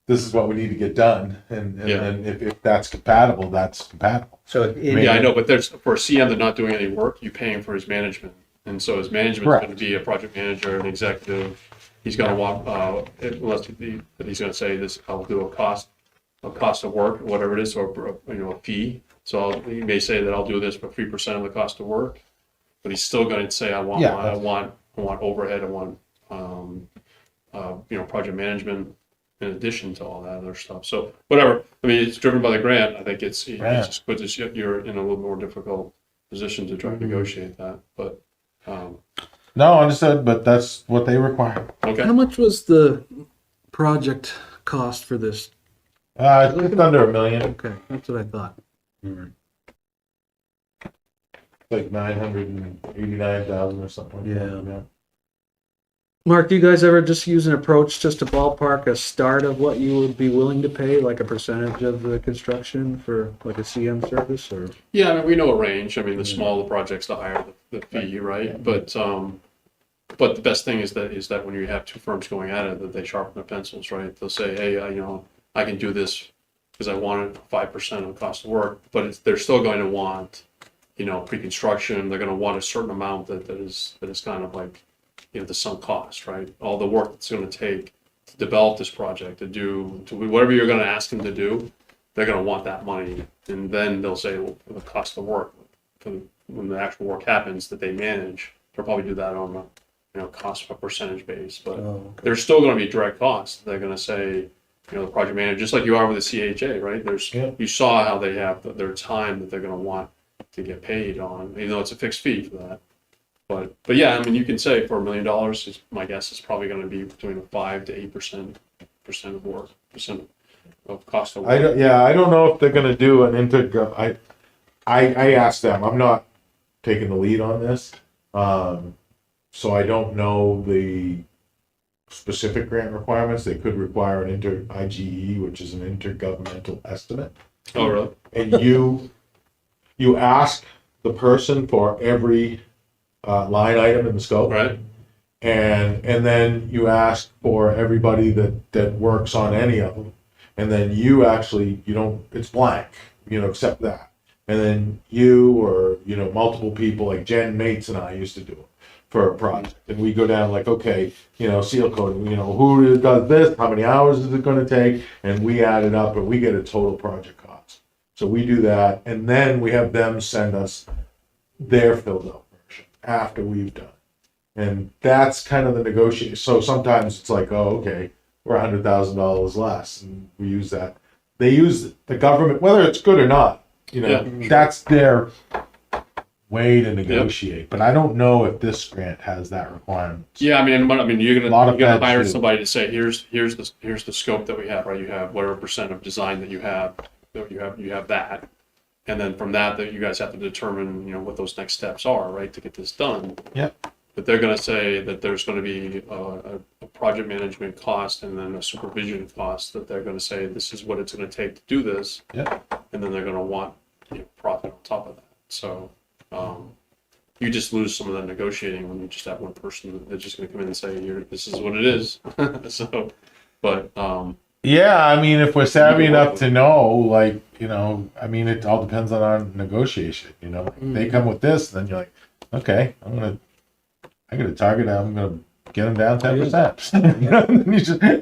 This is what we need to get done, and Yeah. then if that's compatible, that's compatible. So Yeah, I know, but there's for a CM they're not doing any work. You paying for his management, and so his management is Correct. going to be a project manager, an executive. He's going to want unless he's going to say this. I'll do a cost of work, whatever it is, or a fee. So he may say that I'll do this for 3% of the cost of work, but he's still going to say I want Yeah, I want overhead, I want project management. in addition to all that other stuff. So whatever, I mean, it's driven by the grant. I think it's Yeah. just puts us, you're in a little more difficult position to try to negotiate that, but, No, understood, but that's what they require. okay. How much was the project cost for this? It's just under $1 million, Okay, that's what I thought. All right. like 989,000 or something. Like that. Yeah. Mark, do you guys ever just use an approach just to ballpark a start of what you would be willing to pay, like a percentage of the construction for like a CM service, or? Yeah, I mean, we know a range. I mean, the smaller the projects, the higher the fee, right? But the best thing is that when you have two firms going at it, that they sharpen their pencils, right? They'll say, hey, I can do this because I want it 5% of the cost of work, but they're still going to want, pre-construction. They're going to want a certain amount that is kind of like, the sunk cost, right? All the work that's going to take to develop this project, to do whatever you're going to ask them to do, they're going to want that money, and then they'll say, well, for the cost of work, when the actual work happens that they manage, they'll probably do that on a cost per percentage base. But there's still going to be direct costs. They're going to say, the project manager, just like you are with the CHA, right? You saw how they have their time that they're going to want to get paid on, even though it's a fixed fee for that. But yeah, I mean, you can say for $1 million, my guess is probably going to be between 5 to 8% of work, percent of cost of work. I don't know if they're gonna do an I asked them. I'm not taking the lead on this, so I don't know the specific grant requirements. They could require an IGE, which is an intergovernmental estimate. Oh, really? And you ask the person for every line item in the scope, Right. and then you ask for everybody that works on any of them, and then you actually it's blank, except that, and then you or multiple people like Jen Mates and I used to do it for a project, and we go down like, okay, seal coating, who does this, how many hours is it going to take, and we add it up and we get a total project cost. So we do that, and then we have them send us their filled out version after we've done. And that's kind of the negotiation. So sometimes it's like, oh, okay, we're $100,000 less, and we use that. They use the government, whether it's good or not, that's their way to negotiate. But I don't know if this grant has that requirement. Yeah, I mean, you're gonna hire too. somebody to say, here's the scope that we have, right? You have whatever percent of design that you have that, and then from that you guys have to determine, what those next steps are, right, to get this done. Yep. But they're gonna say that there's gonna be a project management cost and then a supervision cost that they're gonna say this is what it's gonna take to do this. Yep. And then they're gonna want profit on top of that. So you just lose some of that negotiating when you just have one person that's just gonna come in and say, this is what it is. So, but Yeah, I mean, if we're savvy enough to know, like, I mean, it all depends on our negotiation. If they come with this, then you're like, okay, I got a target. I'm gonna get them down 10%. You just, I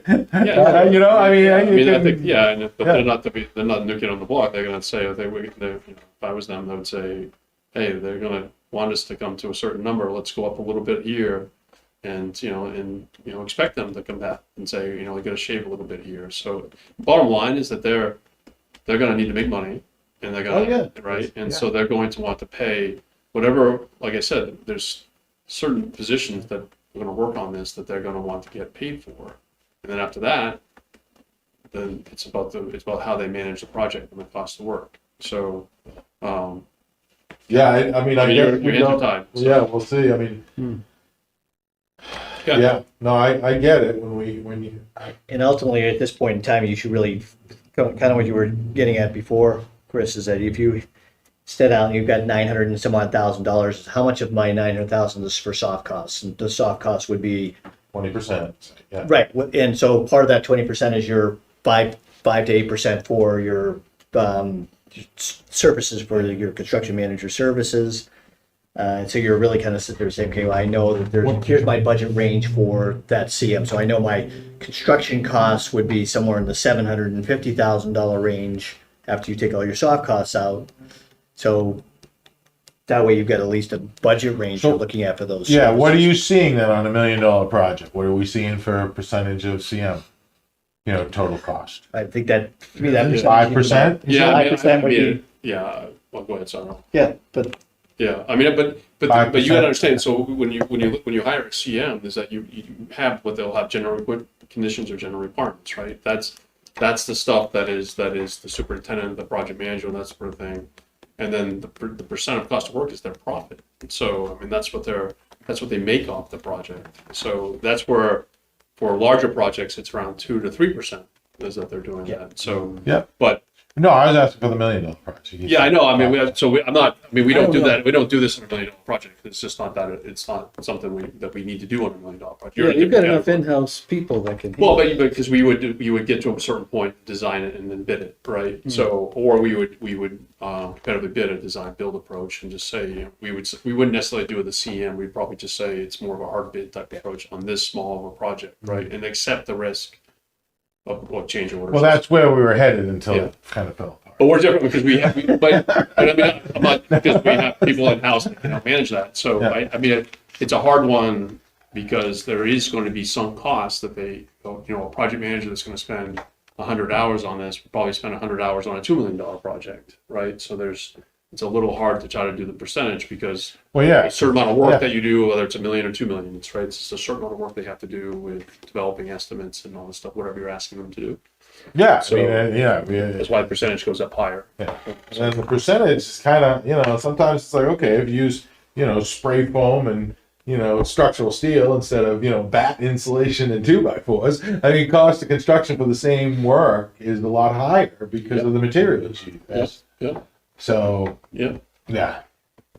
think, but they're not nuking on the block. They're gonna say, if I was them, they would say, hey, they're gonna want us to come to a certain number. Let's go up a little bit here, and expect them to come back and say, we got to shave a little bit here. So, bottom line is that they're gonna need to make money, and they're gonna right, and so they're going to want to pay whatever. Like I said, there's certain positions that are going to work on this that they're going to want to get paid for, and then after that, then it's about how they manage the project and the cost of work. So, I guess your hands are tied. So. Yeah, we'll see. I mean, no, I get it when you. And ultimately, at this point in time, you should really, kind of what you were getting at before, Chris, is that if you set out and you've got $900 and some odd $1,000, how much of my $900,000 is for soft costs? And the soft cost would be 20%. Yeah. right, and so part of that 20% is your 5 to 8% for your services, for your construction manager services. So you're really kind of sitting there saying, okay, well, I know that here's my budget range for that CM. So I know my construction costs would be somewhere in the $750,000 range after you take all your soft costs out. So that way you've got at least a budget range you're looking at for those. Yeah, what are you seeing then on $1 million project? What are we seeing for a percentage of CM? total cost. I think that, to me, that percentage. 5%? Yeah, I mean, 5% would be, yeah. Well, go ahead, sorry. yeah, but Yeah, I mean, but you 5%. gotta understand. So when you hire a CM, is that you have what they'll have general conditions or general requirements, right? That's the stuff that is the superintendent, the project manager, and that sort of thing. And then the percent of cost of work is their profit. So I mean, that's what they make off the project. So that's where for larger projects it's around 2 to 3% is that they're doing that. So Yeah. but No, I was asking for the $1 million project. yeah, I know. I mean, we don't do know. that. We don't do this in $1 million project. It's just not that. It's not something that we need to do on $1 million project. Yeah, you've got enough in-house people that can. Well, but because we would get to a certain point, design it, and then bid it, right? So, or we would competitively bid a design build approach and just say we wouldn't necessarily do it with the CM. We'd probably just say it's more of a hard bid type approach on this small of a project, right? And accept the risk of change orders. Well, that's where we were headed until Yeah. it kind of fell apart. But we're different because but I mean, I'm not because we have people in house that can help manage that. So Yeah. I mean, it's a hard one because there is going to be some cost that a project manager that's going to spend 100 hours on this will probably spend 100 hours on a $2 million project, right? So it's a little hard to try to do the percentage because Well, yeah. a certain amount of work Yeah. that you do, whether it's $1 million or $2 million, it's right. It's just a certain amount of work they have to do with developing estimates and all this stuff, whatever you're asking them to do. Yeah. So- That's why the percentage goes up higher. Yeah. And the percentage is kind of, sometimes it's like, okay, if you use, spray foam and, structural steel instead of, bat insulation and 2x4s, I mean, cost of construction for the same work is a lot higher because of the materials you use. Yeah. So, Yeah. yeah.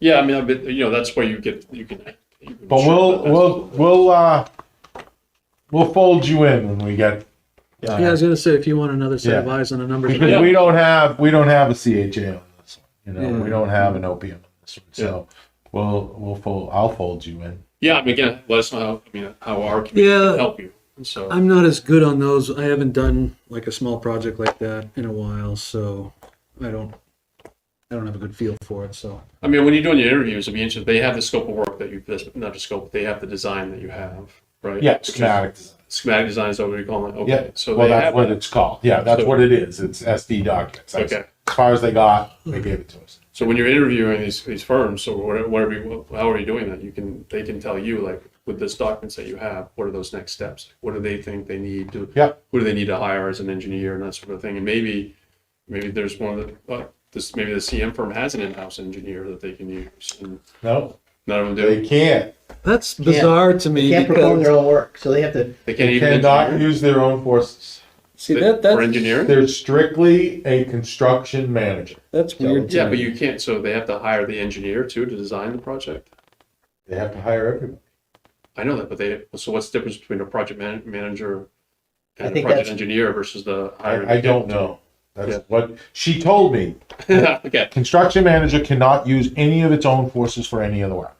Yeah, I mean, that's where you can. But we'll fold you in when we get. Yeah, I was gonna say if you want another set of Yeah. eyes on the numbers. Because Yeah. we don't have a CHA on this one. Yeah. We don't have an OPM on this one. So I'll fold you in. Yeah, I mean, again, let us know how our community Yeah. can help you. And so, I'm not as good on those. I haven't done like a small project like that in a while, so I don't have a good feel for it. So I mean, when you're doing your interviews, it'd be interesting. They have the scope of work that not just scope, they have the design that you have, right? Yeah, schematic design. Schematic design is what we call it. Okay, Yeah. so Well, they that's have what that. it's called. Yeah, that's So- what it is. It's SD documents. Okay. As far as they got, they gave it to us. So when you're interviewing these firms, so how are you doing that? They can tell you like with this documents that you have, what are those next steps? What do they think they need to? Yep. Who do they need to hire as an engineer and that sort of thing? And maybe there's one that maybe the CM firm has an in-house engineer that they can use, and No, none of them do. they can't. that's bizarre to me. can't perform their Because, own work, so they have to. They can't They even cannot engineer use their own forces. see for that's engineering. They're strictly a construction manager. that's weird. to Yeah, me. but you can't. So they have to hire the engineer too to design the project. They have to hire everybody. I know that, but so what's the difference between a project manager I and a think project that's- engineer versus the hiring? I don't know. That's Yeah. what she told me. Okay. Construction manager cannot use any of its own forces for any of the work.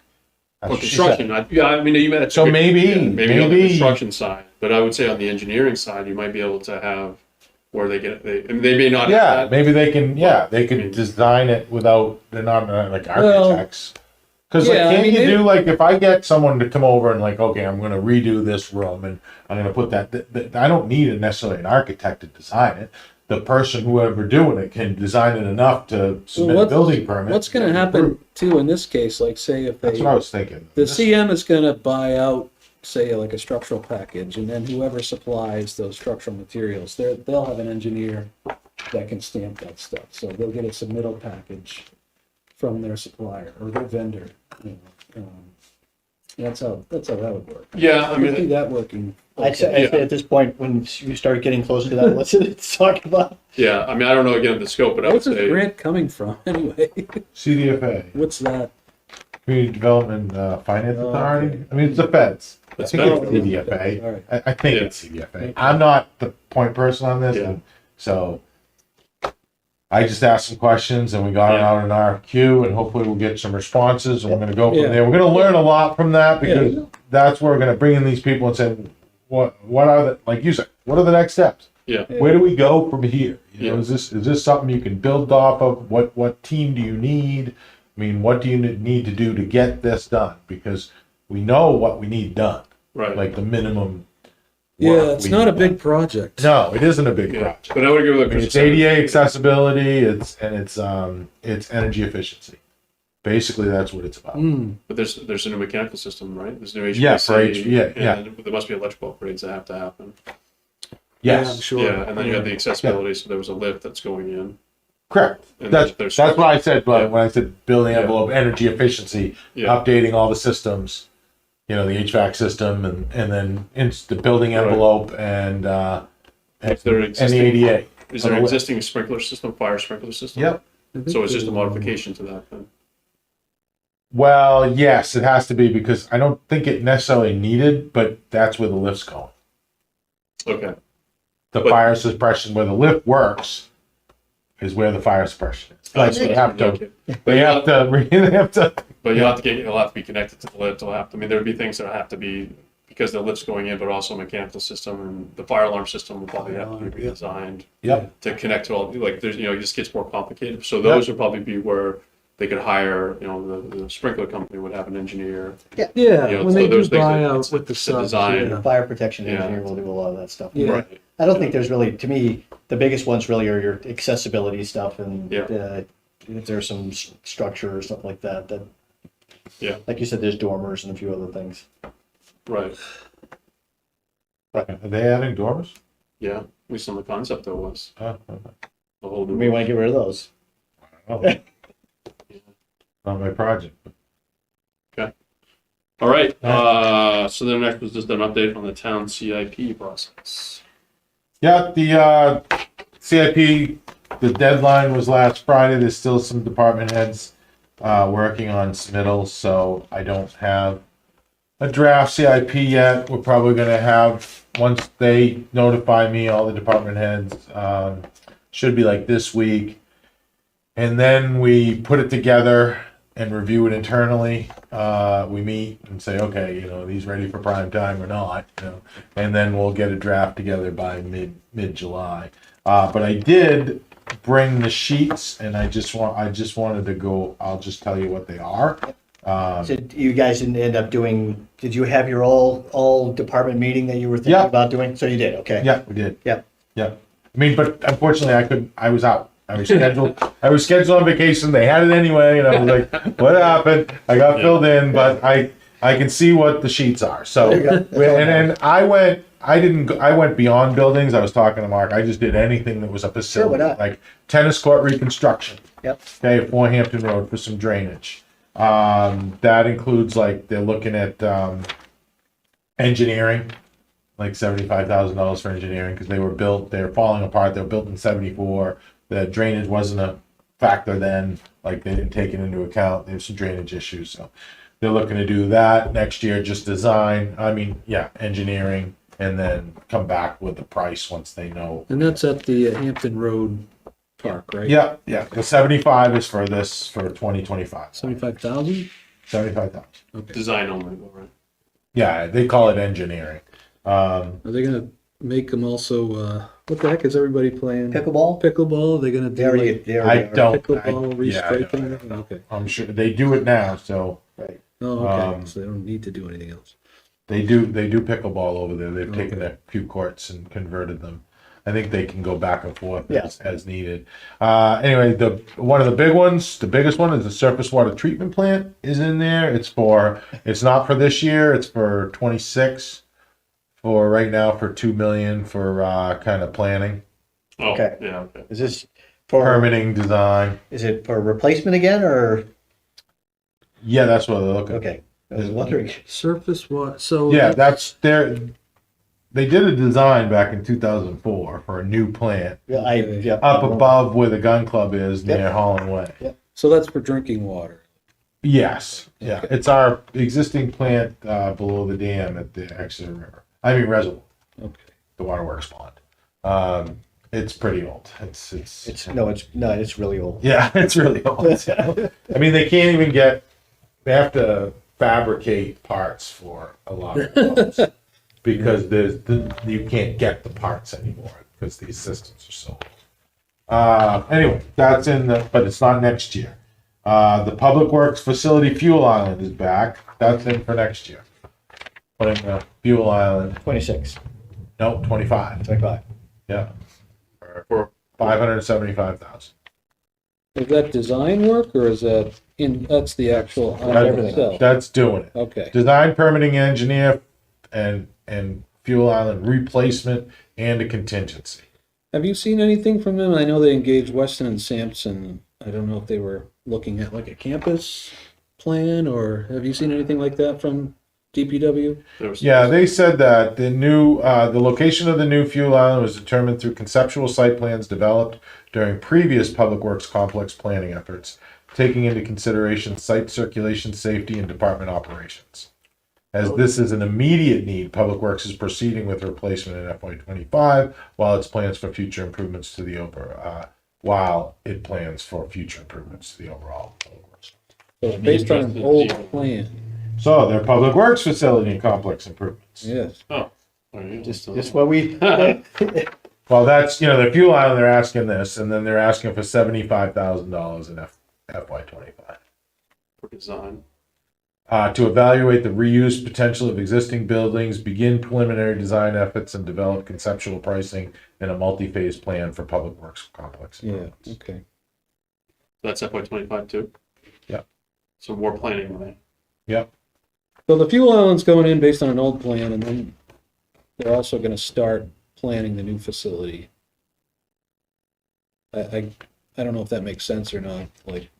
That's Well, what she said. construction. I mean, you meant So maybe on the construction side, but I would say on the engineering side, you might be able to have where they may not. Yeah, have that. maybe they can. Yeah, they I could mean- design it without. They're not like Well, architects. Because yeah, I can't mean, you they- do like if I get someone to come over and like, okay, I'm going to redo this room and I'm going to put that. I don't need necessarily an architect to design it. The person, whoever doing it, can design it enough to submit a building permit. What's going to happen too in this case? Like, say if That's they what I was thinking. the CM is going to buy out, say, like a structural package, and then whoever supplies those structural materials, they'll have an engineer that can stamp that stuff. So they'll get a submittal package from their supplier or their vendor. That's how that would work. Yeah, I I can see mean, that working. I'd say at this point, when you start getting closer to that, let's talk about. yeah, I mean, I don't know again the scope, but I would What's this say grant coming from anyway? CDFA, What's that? Community Development Finance Oh, Authority. okay. I mean, it's the feds. I It's think federal. it's CDFA. All right. I think Yeah. it's CDFA. I'm not the point person on this, Yeah. and so I just asked some questions, and we got it Yeah. out in our queue, and hopefully we'll get some responses, and we're going to go from Yeah. there. We're going to learn a lot from that because Yeah. that's where we're going to bring in these people and say, what are the, like you said, what are the next steps? yeah, Where do we go from here? You know, Yeah. is this something you can build off of? What team do you need? I mean, what do you need to do to get this done? Because we know what we need done, right. like the minimum work. it's not a big project. No, it isn't a big Yeah, project. but I would agree with I what mean, Chris it's said. ADA accessibility. It's energy efficiency. Basically, that's what it's about. But there's a new mechanical system, right? There's new HVAC. Yeah, for yeah. And there must be electrical upgrades that have to happen. Yeah, Yes, I'm sure. Yeah, and then you have the accessibility, so there was a lift that's going in. correct. And That's what I said when I said building envelope, energy efficiency, Yeah. updating all the systems. The HVAC system, and then the building envelope and Is there an the existing, ADA. is there an on the list. existing sprinkler system, fire sprinkler system? Yep. So it's just a modification to that then? Well, yes, it has to be because I don't think it necessarily needed, but that's where the lift's going. Okay, The But- fire suppression, where the lift works, is where the fire suppression is. Oh, They have to. okay. They have to. They have to. But it'll have to be connected to the lift, there'll be things that have to be, because the lift's going in, but also a mechanical system, and the fire alarm system will probably have to be redesigned Yep. to connect to all, like, it just gets more complicated. So those would probably be where they could hire, the sprinkler company would have an engineer. Yeah, so when they do those things that- buyout it's with the a subs, design. yeah. Fire protection Yeah. engineer will do a lot of that stuff. Yeah. Right. I don't think there's really, to me, the biggest ones really are your accessibility stuff and Yeah. if there's some structure or something like that, Yeah. like you said, there's dormers and a few other things. Right, Are they adding dormers? yeah, at least on the concept there was Okay. a whole We new. want to get rid of those. Oh. Not my project. All right, so then next was just an update on the town CIP process. Yeah, the CIP, the deadline was last Friday. There's still some department heads working on submittals, so I don't have a draft CIP yet. We're probably going to have, once they notify me, all the department heads, should be like this week. And then we put it together and review it internally. We meet and say, okay, are these ready for prime time or not? And then we'll get a draft together by mid-July. But I did bring the sheets, and I just wanted to go. I'll just tell you what they are. So you guys didn't end up doing, did you have your all department meeting that you were thinking Yeah. about doing? So you did, okay. Yeah, we did. Yep. Yeah. I mean, but unfortunately, I couldn't. I was out. I was scheduled. I was scheduled on vacation. They had it anyway, and I was like, "What happened?" I got filled in, but I can see what the sheets are. So, There you go. and then I went. I didn't. I went beyond buildings. I was talking to Mark. I just did anything that was a facility, why not? like tennis court reconstruction. Yep. Okay, at Fort Hampton Road for some drainage. That includes they're looking at engineering, like $75,000 for engineering because they were falling apart. They were built in '74. The drainage wasn't a factor then. Like they didn't take it into account. There's some drainage issues, so they're looking to do that next year. Just design. Engineering, and then come back with the price once they know. And that's at the Hampton Road Park, right? Yeah. The 75 is for this for 2025. 75,000? 75,000. Okay. Design only, though, right? Yeah, they call it engineering. Are they gonna make them also, what the heck is everybody playing? Pickleball? Pickleball? Are they gonna They do already, like they I already are. don't. pickleball yeah, I don't- restriping? Okay. I'm sure they do it now, so Right. Oh, okay. Um, So they don't need to do anything else. they do pickleball over there. They've taken Okay. a few courts and converted them. I think they can go back and forth Yeah. as needed. Anyway, one of the big ones, the biggest one is the surface water treatment plant is in there. It's not for this year. It's for 26. For right now, for $2 million for kind of planning, Oh, Okay. yeah, okay. Is this for, permitting, design. is it for replacement again or, Yeah, that's what they're looking. okay, I was wondering. Surface water, so. Yeah, they did a design back in 2004 for a new plant Yeah, yeah. up above where the gun club is near Yep. Holland Way. So that's for drinking water. Yes, yeah, it's our existing plant below the dam at the Exeter River. Reservoir, Okay. the waterworks pond. It's pretty old. It's really old. Yeah, it's really old. They can't even they have to fabricate parts for a lot of pumps because you can't get the parts anymore because these systems are so old. Anyway, that's but it's not next year. The Public Works Facility Fuel Island is back. That's in for next year. Putting the fuel island. 26. No, 25. 25. Yeah, For 575,000. Is that design work or is that's the actual item everything. itself? That's doing it. Okay. Design, permitting, engineer, and fuel island replacement and a contingency. Have you seen anything from them? I know they engaged Weston and Sampson. I don't know if they were looking at like a campus plan, or have you seen anything like that from DPW? there was, Yeah, they said that the location of the new fuel island was determined through conceptual site plans developed during previous public works complex planning efforts, taking into consideration site circulation, safety, and department operations. As this is an immediate need, Public Works is proceeding with replacement in FY25 while it plans for future improvements to the while it plans for future improvements to the overall Public Works. So it's based on an old plan. So their Public Works facility and complex improvements. Yes. oh, there you go. Just what we, Well, that's, the fuel island, they're asking this, and then they're asking for $75,000 in FY25. For design. To evaluate the reuse potential of existing buildings, begin preliminary design efforts, and develop conceptual pricing and a multi-phase plan for Public Works complex. Yeah. Okay. That's FY25 too? Yep. So more planning money. Yep. So the fuel island's going in based on an old plan, and then they're also going to start planning the new facility. I don't know if that makes sense or not. Like,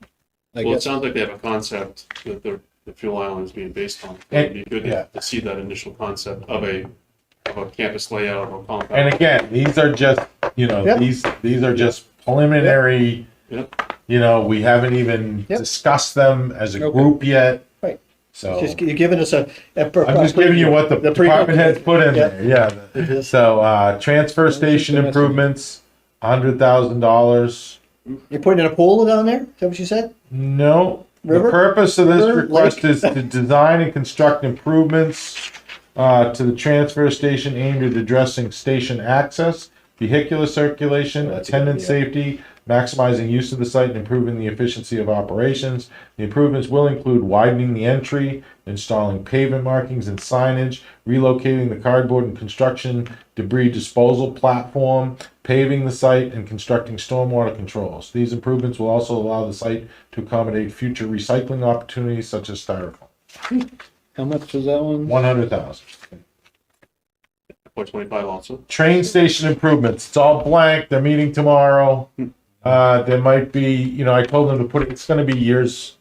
I Well, it guess sounds like they have a concept that the fuel island is being based on. And- It'd be good yeah. to see that initial concept of a campus layout or compound. And again, these are just, Yep. these are just preliminary, Yep. We haven't even Yep. discussed them as a Okay. group yet. Right. So just you're giving us a. I'm just giving you what the department heads put in Yeah. there, yeah. It is. So, transfer station Interesting improvements, $100,000. You're putting in a pool down there? Is that what you said? No, River? the purpose of this River? request Lake? is to design and construct improvements to the transfer station aimed at addressing station access, vehicular circulation, That's a good attendant idea. safety, maximizing use of the site, and improving the efficiency of operations. The improvements will include widening the entry, installing pavement markings and signage, relocating the cardboard and construction debris disposal platform, paving the site, and constructing stormwater controls. These improvements will also allow the site to accommodate future recycling opportunities such as styrofoam. how much was that one? 100,000. FY25 also. Train station improvements. It's all blank. They're meeting tomorrow. There might be, I told them to put it. It's going to be years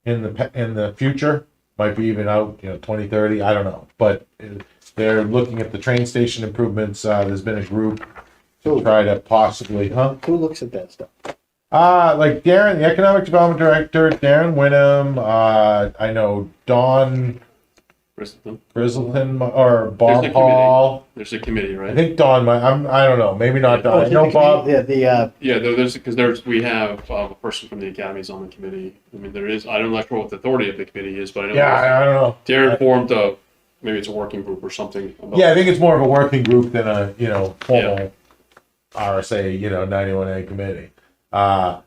in the future. Might be even out, 2030. I don't know. But they're looking at the train station improvements. There's been a group to try to possibly, Who looks at that stuff? like Darren, the economic development director, Darren Winham. I know Don Bristol. Grizzleton or There's a Bob committee. Hall. There's a committee, I right? think Don might. I don't know. Maybe not Don. I know Bob. Yeah, Yeah, we have a person from the academies on the committee. I mean, I'm not sure what the authority of the committee is, but I know Yeah, I don't know. Darren formed maybe it's a working group or something. About, Yeah, I think it's more of a working group than a formal RSA 91A committee. I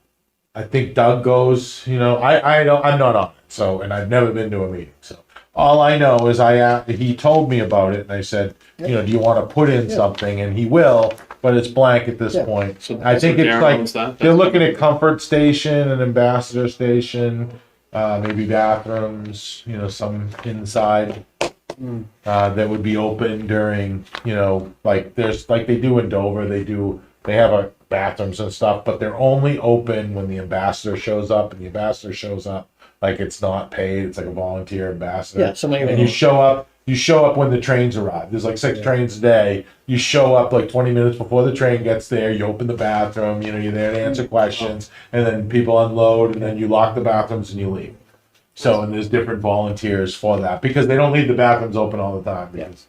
think Doug goes. I'm not on it. So, and I've never been to a meeting. So all I know is he told me about it, and I said, do you want to put in something? And he will, but it's blank at this Yeah. point. So- I think so it's Darren like owns that? they're That's looking good. at comfort station and ambassador station, maybe bathrooms, some inside. That would be open during, like they do in Dover, they have bathrooms and stuff, but they're only open when the ambassador shows up, and the ambassador shows up like it's not paid, it's like a volunteer ambassador. Yeah, somebody and you show up when the trains arrive. There's like 6 trains a day. You show up like 20 minutes before the train gets there, you open the bathroom, you're there to answer questions, and then people unload, and then you lock the bathrooms and you leave. So, and there's different volunteers for that because they don't leave the bathrooms open all the time. Because,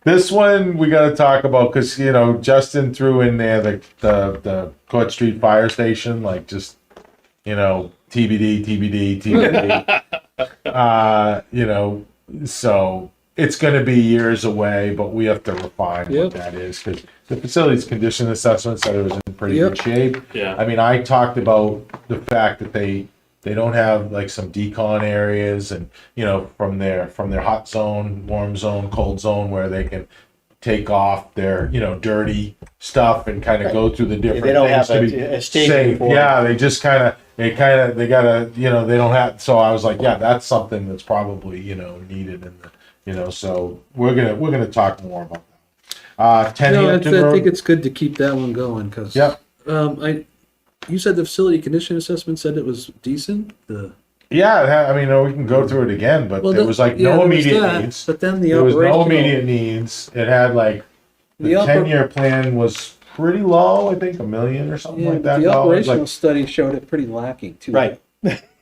this one we got to talk about because Justin threw in there the Court Street Fire Station, like just TBD, TBD, TBD. So it's going to be years away, but we have to refine what that is because the facilities condition assessment said it was in pretty good shape. Yeah. I mean, I talked about the fact that they They don't have like some decon areas and, from their hot zone, warm zone, cold zone where they can take off their, dirty stuff and kind of go through the different They don't things have to be a staging safe. for. Yeah, they just they gotta, they don't have, so I was like, yeah, that's something that's probably, needed in the, so we're gonna talk more about that. 10 No, I Hampton think Road. it's good to keep that one going, because. Yep. You said the facility condition assessment said it was decent? Yeah, I mean, we can go through it again, but there was like yeah, no there was immediate that, needs. But then the There was no operational. immediate needs. It had like, the 10-year plan was pretty low, I think $1 million or something Yeah, like but that. the operational Like, study showed it pretty lacking too. Right.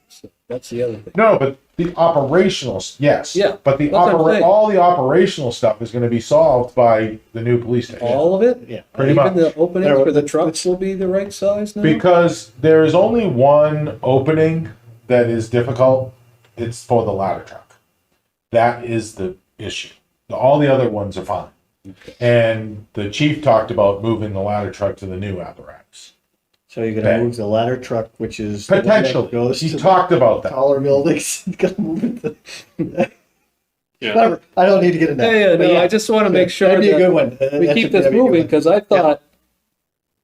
So that's the other thing. no, but the operational, yes. Yeah, But the that's what I'm saying. all the operational stuff is going to be solved by the new police station. All of it? Yeah. Pretty Even much. the openings There- for the trucks will be the right size now? Because there is only one opening that is difficult. It's for the ladder truck. That is the issue. All the other ones are fine. And the chief talked about moving the ladder truck to the new apparatus. So you're gonna move the ladder truck, which is. the one that Potentially. Goes He to talked about that. taller buildings. Gonna move it to. Yeah. Whatever. I don't need to get into that. Yeah, But no, I just want to make sure That'd be a that good one. we That keep should- this that'd be a good moving, one. because I thought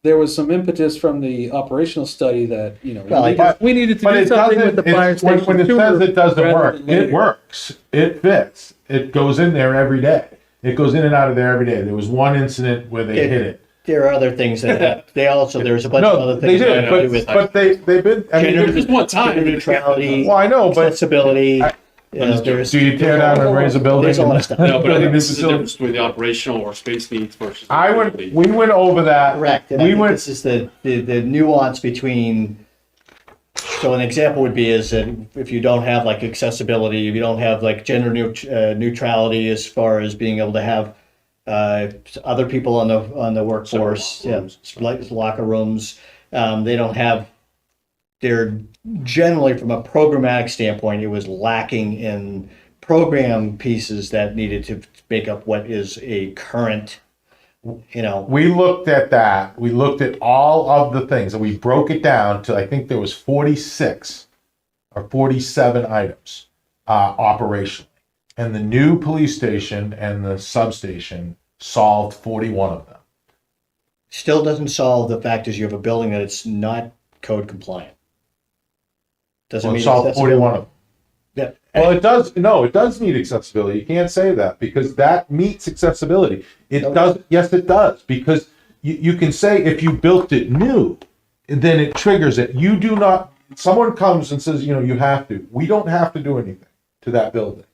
there was some impetus from the operational study that, Well, we needed to But do it something with doesn't, the fire it's, when station it says sooner it doesn't rather work, than later. it works. It fits. It goes in there every day. It goes in and out of there every day. There was one incident where they hit it. There are other things that there's a bunch of No, other they things that did, have to do with but they've been, I mean, Gender- Just one time. gender neutrality, well, I know, but accessibility. I- There's do you tear down and raise a building? There's a lot of stuff. No, but I think Building this is the facility? difference between the operational or space needs versus. we went over that. Correct. And I We think went, this is the nuance between. So an example would be is that if you don't have like accessibility, if you don't have like gender neutrality as far as being able to have other people on the workforce, like locker rooms, they don't have. They're generally, from a programmatic standpoint, it was lacking in program pieces that needed to make up what is a current, we looked at that. We looked at all of the things and we broke it down to, I think there was 46 or 47 items operationally. And the new police station and the substation solved 41 of them. still doesn't solve the fact is you have a building that it's not code compliant. Doesn't Well, it mean solved that's 41 of them. Yeah. Well, it does. No, it does meet accessibility. You can't say that because that meets accessibility. It No, it does. Yes, it does. Because you can say if you built it new, then it triggers it. You do not. Someone comes and says, you have to. We don't have to do anything to that building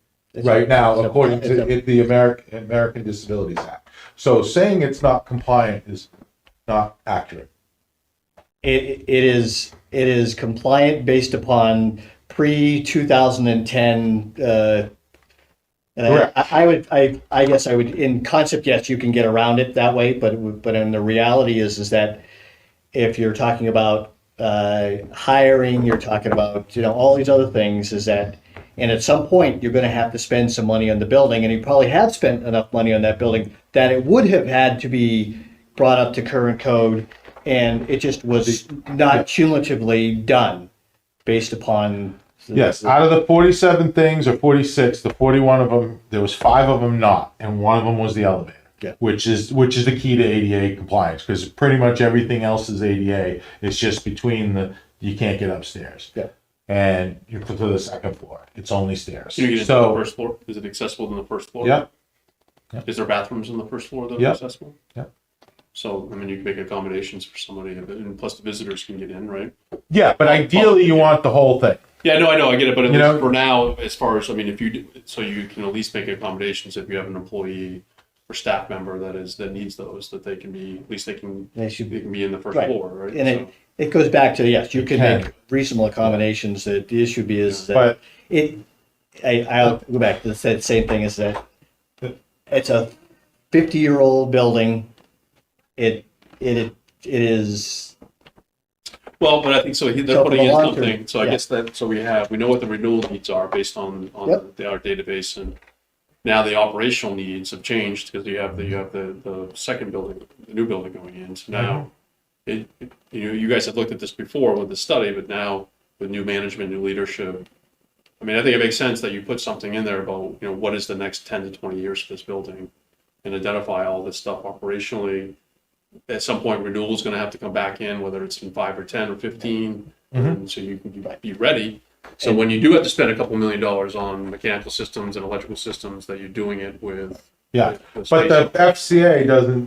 right now, according to the American Disabilities Act. So saying it's not compliant is not accurate. It is compliant based upon pre-2010. And Correct. I guess I would, in concept, yes, you can get around it that way, but in the reality is that if you're talking about hiring, you're talking about all these other things, and at some point you're going to have to spend some money on the building, and you probably have spent enough money on that building that it would have had to be brought up to current code, and it just was not cumulatively done based upon. Yes, out of the 47 things or 46, the 41 of them, there was 5 of them not, and one of them was the elevator. Yeah. Which is the key to ADA compliance because pretty much everything else is ADA. It's just between you can't get upstairs. Yeah. And you're to the second floor. It's only stairs. Can you get into the first floor? Is it accessible on the first floor? Yep. Is there bathrooms on the first floor that are Yep. accessible? Yep. So, I mean, you can make accommodations for somebody, and plus the visitors can get in, right? Yeah, but ideally you want the whole thing. Yeah, no, I know, I get it, but at You least know- for now, as far as, I mean, if you do, so you can at least make accommodations if you have an employee or staff member that needs those, that they can be, at least they can be in the first Right. floor, right? And So- it goes back to, yes, you can can. make reasonable accommodations. The issue is that But I'll go back to the same thing, is that it's a 50-year-old building. It is. Well, but I think so. They're So for putting the in long something. term, So I yeah. guess that we know what the renewal needs are based on Yep. our database, and now the operational needs have changed because you have the second building, the new building going in. So now, you guys have looked at this before with the study, but now with new management, new leadership. I mean, I think it makes sense that you put something in there about, what is the next 10 to 20 years for this building and identify all this stuff operationally. At some point, renewal is going to have to come back in, whether it's in 5 or 10 or 15, and so you can be ready. So when you do have to spend a couple $1 million on mechanical systems and electrical systems, that you're doing it with. Yeah, with but the space. FCA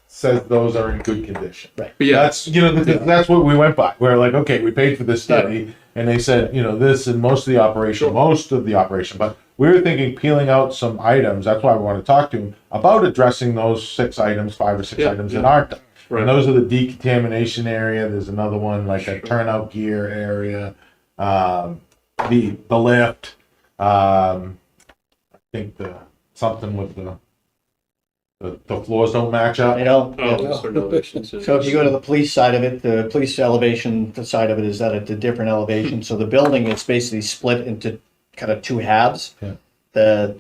says those are in good condition. Right. But yeah, That's what we went by. We're like, okay, we paid for this study, and they said, this and most of the operation, but we were thinking peeling out some items. That's why we want to talk to them about addressing those 5 or 6 items that aren't done. Right. And those are the decontamination area. There's another one like a turnout gear area, the lift. I think something with the floors don't match up. certain elevations. So if you go to the police side of it, the police elevation, the side of it is at a different elevation. So the building is basically split into kind of two halves. Yeah. The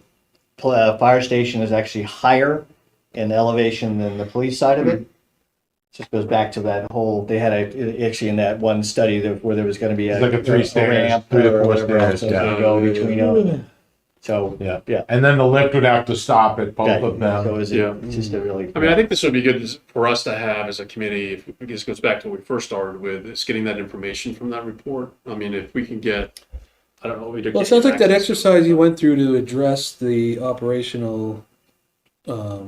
fire station is actually higher in elevation than the police side of it. Just goes back to that whole, they had actually in that one study where there was going to be It's like a 3 stairs, ramp 3 to or 4 whatever else stairs. was gonna go between them. So, Yeah. And then the lift would have to stop at both of them. So it's just a really. I mean, I think this would be good for us to have as a committee. If this goes back to what we first started with, is getting that information from that report. I mean, if we can get, I don't know, Well, it sounds like that exercise you went through to address the operational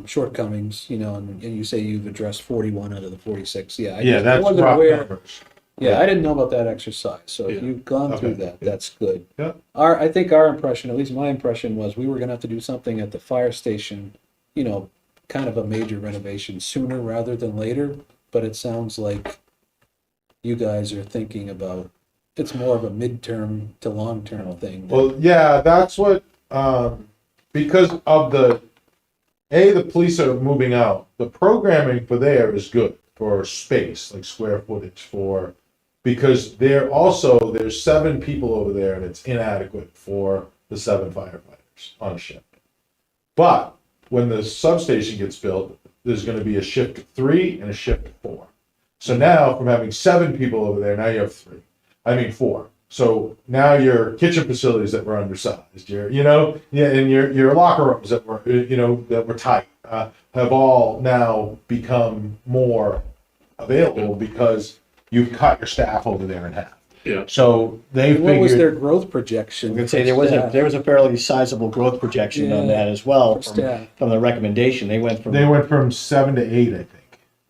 shortcomings, and you say you've addressed 41 out of the 46. Yeah, That's wasn't rough aware. numbers. Yeah, I didn't know about that exercise. So if Yeah. you've gone through Okay. that, that's good. Yeah. I think our impression, at least my impression, was we were going to have to do something at the fire station, kind of a major renovation sooner rather than later. But it sounds like you guys are thinking about it's more of a midterm to long term thing. Well, yeah, that's what, because of the police are moving out. The programming for there is good for space, like square footage because there's 7 people over there and it's inadequate for the 7 firefighters on a shift. But when the substation gets built, there's going to be a shift of 3 and a shift of 4. So now from having 7 people over there, now you have 4. So now your kitchen facilities that were undersized, and your locker rooms that were tight, have all now become more available because you've cut your staff over there in half. Yeah. So they And what was figured their growth projection? I'm gonna say there was a fairly sizable growth projection on that as well For staff. from the recommendation. They went from 7 to 8, I think.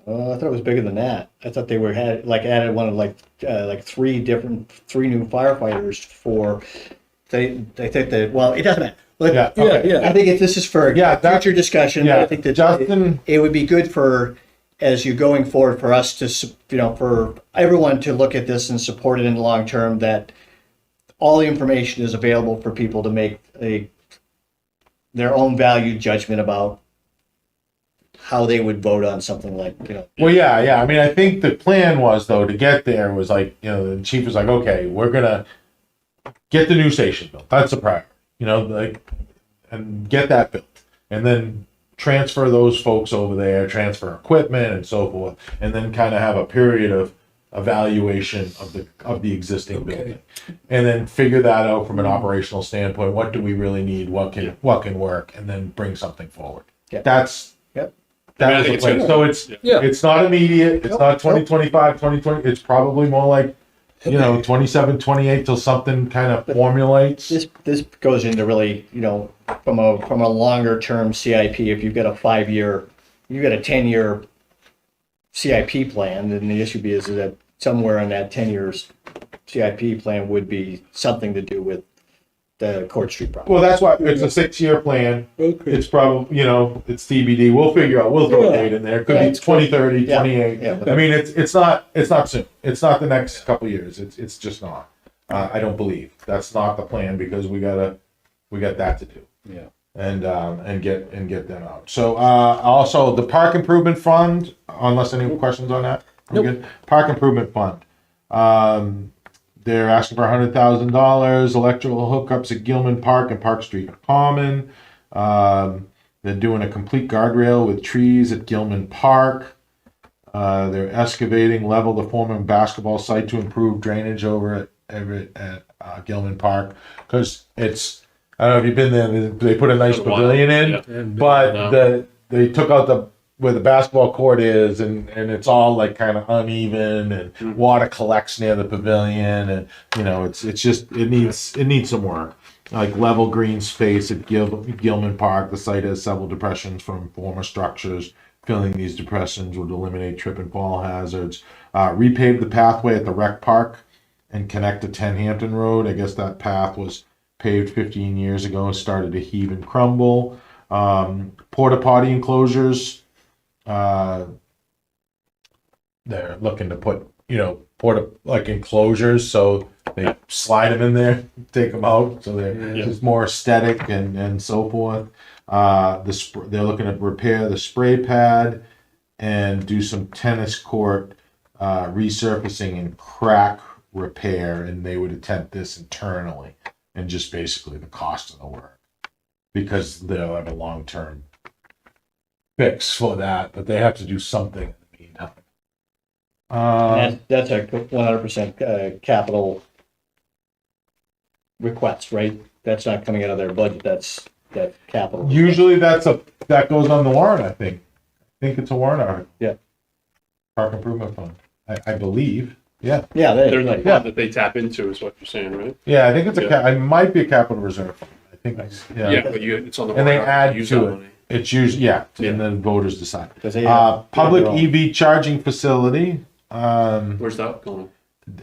I thought it was bigger than that. I thought they added one of like 3 new firefighters for. They think that it doesn't matter. Look, Yeah. Okay. Yeah. I think if this is for future discussion, Yeah. I think that Justin. it would be good for as you're going forward for us to for everyone to look at this and support it in the long term. That all the information is available for people to make their own value judgment about how they would vote on something like. Well, yeah. I mean, I think the plan was though to get there was like the chief was like, okay, we're gonna get the new station built. That's a priority, and get that built, and then transfer those folks over there, transfer equipment and so forth, and then kind of have a period of evaluation of the existing building, and then figure that out from an operational standpoint. What do we really need? What can work, and then bring something forward. Yeah. That's I the think plan. it's So it's not immediate. It's not 2025, 2020. It's probably more like 27, 28 till something kind of formulates. This goes into really, from a longer term CIP. If you've got a 5-year, you've got a 10-year CIP plan, then the issue is that somewhere in that 10 years CIP plan would be something to do with the Court Street property. Well, that's why it's a 6-year plan. Okay. It's probably, it's TBD. We'll figure out. We'll throw a date in there. It could be 2030, 28. Yeah. I mean, it's not soon. It's not the next couple of years. It's just not. I don't believe that's not the plan because we got that to do. Yeah. And get them out. So also the park improvement fund. Unless any questions on that. Nope. Good. Park improvement fund. They're asking for $100,000 electrical hookups at Gilman Park and Park Street Common. They're doing a complete guardrail with trees at Gilman Park. They're excavating level the former basketball site to improve drainage over Gilman Park, because I don't know if you've been there. They put a nice Been a while, pavilion in, yeah. but No. they took out where the basketball court is, and it's all like kind of uneven, and water collects near the pavilion, and it needs some work. Like level green space at Gilman Park, the site has several depressions from former structures. Filling these depressions would eliminate trip and fall hazards. Repave the pathway at the rec park and connect to 10 Hampton Road. I guess that path was paved 15 years ago and started to heave and crumble. Porta potty enclosures. They're looking to put, porta like enclosures, so they slide them in there, take them out, so they're just more aesthetic and so forth. They're looking to repair the spray pad and do some tennis court resurfacing and crack repair, and they would attempt this internally, and just basically the cost of the work, because they'll have a long-term fix for that, but they have to do something in the meantime. That's a 100% capital request, right? That's not coming out of their budget, that's capital. Usually that goes on the warrant, I think. I think it's a warrant article. Yeah. Park improvement fund, I believe. Yeah. Yeah, There's a like, fund that they tap into, is what you're saying, right? Yeah, I think it's Yeah. it might be a capital reserve fund. I think it's, Yeah, but it's on the. And they warrant, add use to that it. money. It's usually, and then voters decide. 'cause they have Public their own. EV charging facility, Where's that going?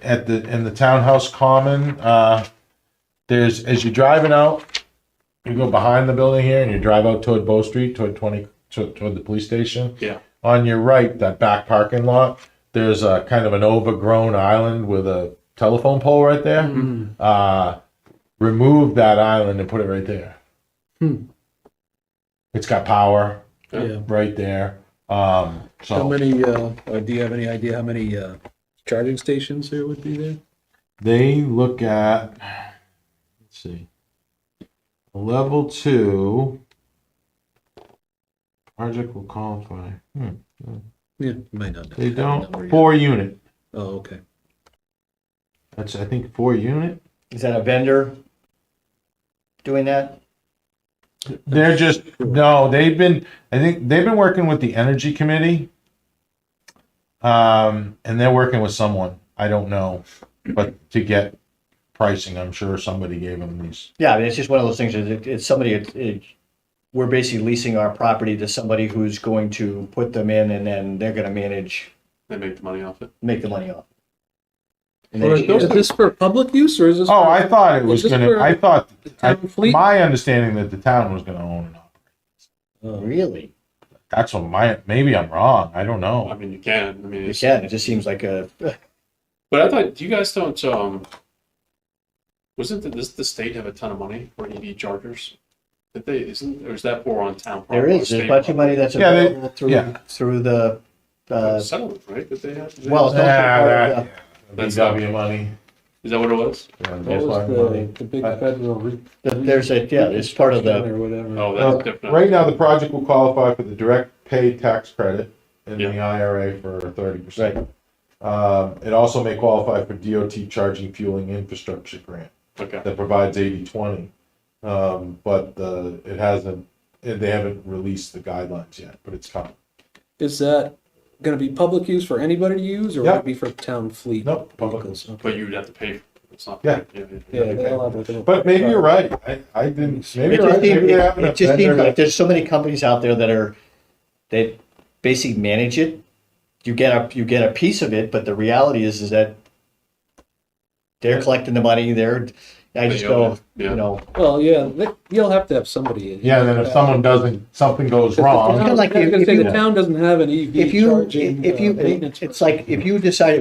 in the townhouse common. There's, as you're driving out, you go behind the building here and you drive out toward Bow Street, toward the police station. Yeah. On your right, that back parking lot, there's a kind of an overgrown island with a telephone pole right there. Remove that island and put it right there. It's got power Yeah. right there. How So many, do you have any idea how many charging stations there would be there? they look at, let's see, level 2 project will qualify. Yeah, you might not know. They have a number don't. yet. 4 unit. Oh, okay. That's, I think, 4 unit. Is that a vendor doing that? They're just no. I think they've been working with the energy committee, and they're working with someone. I don't know, but to get pricing, I'm sure somebody gave them these. Yeah, I mean, it's just one of those things, it's somebody, we're basically leasing our property to somebody who's going to put them in, and then they're gonna They make the money off it. make the money off. And Or then- is this for public use or is this? Oh, for I thought it was Is this gonna. for I thought the town fleet? my understanding that the town was gonna own it. Oh, Really? That's what maybe I'm wrong. I don't I know. mean, you can. I mean, You it's, can, it just seems like a, but I thought you guys don't. Does the state have a ton of money for EV chargers? Did they? Isn't or is that more on town? there property, is, state there's a bunch of money that's Yeah, they- available yeah. through the, settlement, right? That they have. well, it's also part of That's VW money. Is that what it was? Yeah, What there's was money. the big Uh, federal? there's it's part of the, Or whatever. Oh, Uh, that's different. Right now, the project will qualify for the direct pay tax credit in the Yeah. IRA for 30%. right, It also may qualify for DOT charging fueling infrastructure grant Okay. that provides 80/20. But it hasn't. They haven't released the guidelines yet, but it's coming. Is that gonna be public use for anybody to use or would Yeah. it be for town fleet? Nope, public. vehicles? Okay. But you would have to pay for it. It's not. Yeah. Yeah, they'll have to- But maybe you're right. I didn't. Maybe it you're just right. Maybe seems, they haven't. it just seems like there's so many companies out there that basically manage it. You get a piece of it, but the reality is that they're collecting the money, I just They go, own it, yeah. you know, Well, yeah, you'll have to have somebody. Yeah. Then if someone something goes wrong. Kinda like I was gonna if say, you- the town doesn't have an EV if you, charging, maintenance. it's like, if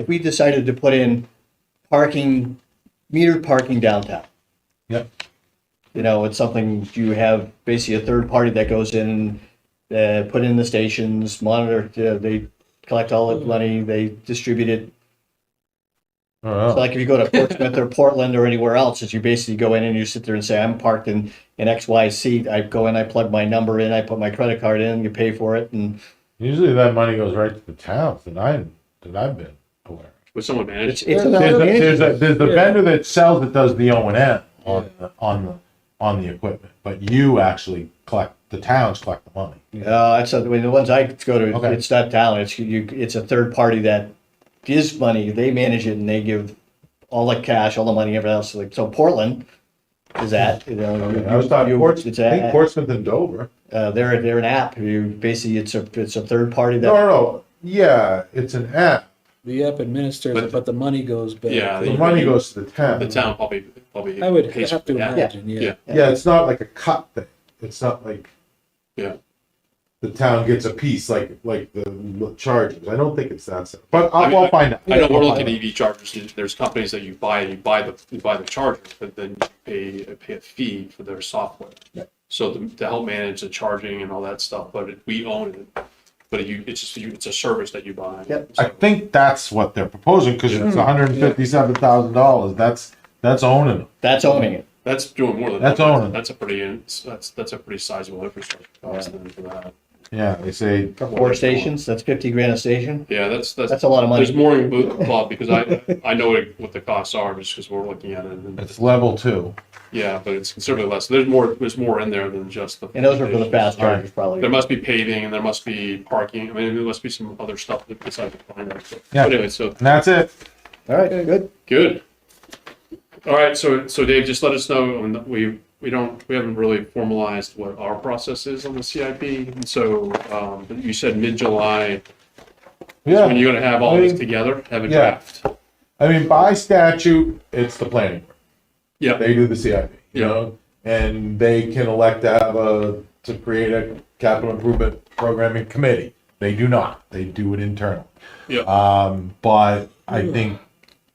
we decided to put in metered parking downtown. Yep. You know, it's something, you have basically a third party that goes in, put in the stations, monitor, they collect all the money, they distribute it. I don't know. So like if you go to Portsmouth or Portland or anywhere else, is you basically go in and you sit there and say, I'm parked in XY seat. I go in, I plug my number in, I put my credit card in, you pay for it, and Usually that money goes right to the towns that I've been aware of. Would someone manage? It's a There's the Yeah. vendor that sells that does the O&M on Yeah. on the equipment, but you actually the towns collect the money. That's, the ones I go to, Okay. it's not town, it's a third party that gives money, they manage it and they give all the cash, all the money, everything else. Like, so Portland is that, you know. I was talking It's I think Portsmouth and Dover. they're an app, basically, it's a third party No, that, no, no. Yeah, it's an app. The app administers it, but the money goes back. Yeah, The money goes to the town. The town probably I would pays have for to that. imagine, yeah. Yeah, it's not like a cut thing. It's not like Yeah. the town gets a piece like the chargers. I don't think it's that simple. But I mean, I'll find out. I know we're I'll looking find at EV chargers. There's companies that you buy the charger, but then you pay a fee for their software. Yeah. So to help manage the charging and all that stuff, but we own it. But it's a service that you buy. Yep. I think that's what they're proposing because it's $157,000. That's owning them. that's owning it. That's doing more than That's that. owning. That's a pretty sizable infrastructure cost then for that. Yeah, they say For 4 stations, that's 50 grand a station. Yeah, that's That's a lot of money. There's more involved because I know what the costs are just because we're looking at it. And it's level 2. yeah, but it's considerably less. There's more in there than just the. And those are for the fast chargers, probably. There must be paving and there must be parking. I mean, there must be some other stuff besides the finance. Yeah. But anyway, so And that's it. All right, good. good. All right, so Dave, just let us know. We haven't really formalized what our process is on the CIP. And so you said mid-July. Yeah. When you're going to have all I this mean, together, have a yeah. draft. I mean, by statute, it's the planning board. Yeah. They do the CIP, you Yeah. know, and they can elect to have to create a capital improvement programming committee. They do not. They do it internally. Yeah. But I think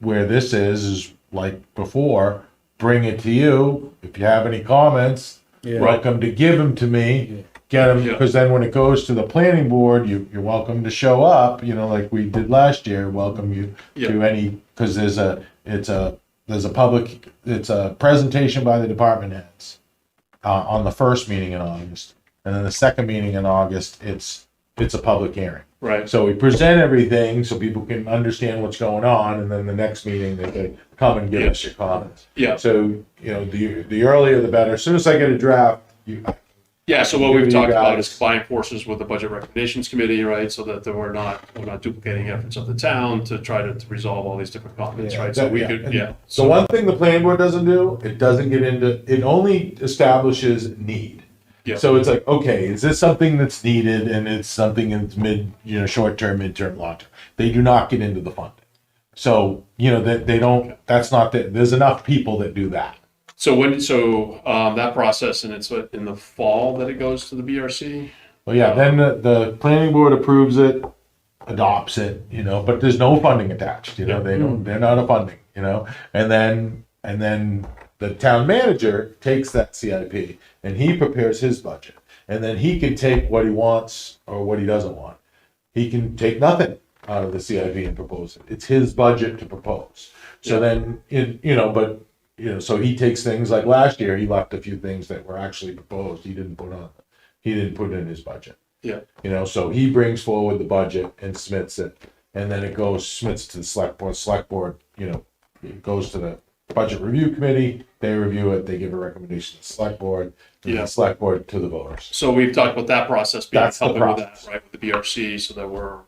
where this is like before, bring it to you. If you have any comments, Yeah. welcome to give them to me. Get them, Yeah. because then when it goes to the planning board, you're welcome to show up, you know, like we did last year, welcome you to any, because there's a presentation by the department heads on the first meeting in August. And then the second meeting in August, it's a public hearing. Right. So we present everything so people can understand what's going on, and then the next meeting they can come and give us your comments. Yeah. So, you know, the earlier the better. As soon as I get a draft, Yeah, so what Give we've you talked about guys- is combining forces with the Budget Recommendations Committee, right? So that we're not duplicating efforts of the town to try to resolve all these different conflicts, right? So we could, yeah. So one thing the planning board doesn't do, it doesn't get into, it only establishes need. Yeah. So it's like, okay, is this something that's needed, and it's something that's short term, midterm, long term. They do not get into the funding. So, you know, that they don't, that's not, there's enough people that do that. So that process, and it's in the fall that it goes to the BRC? Well, yeah, then the planning board approves it, adopts it, you know, but there's no funding attached, you know, they're not a funding, you know, and then the town manager takes that CIP and he prepares his budget, and then he can take what he wants or what he doesn't want. He can take nothing out of the CIP and propose it. It's his budget to propose. So then, so he takes things like last year, he left a few things that were actually proposed. He didn't put in his budget. Yeah. You know, so he brings forward the budget and submits it, and then submits to the select board. Select board, you know, it goes to the budget review committee. They review it. They give a recommendation to the select board. And Yeah. the select board to the voters. So we've talked about that process being That's the helping with that, process. right, with the BRC, so that we're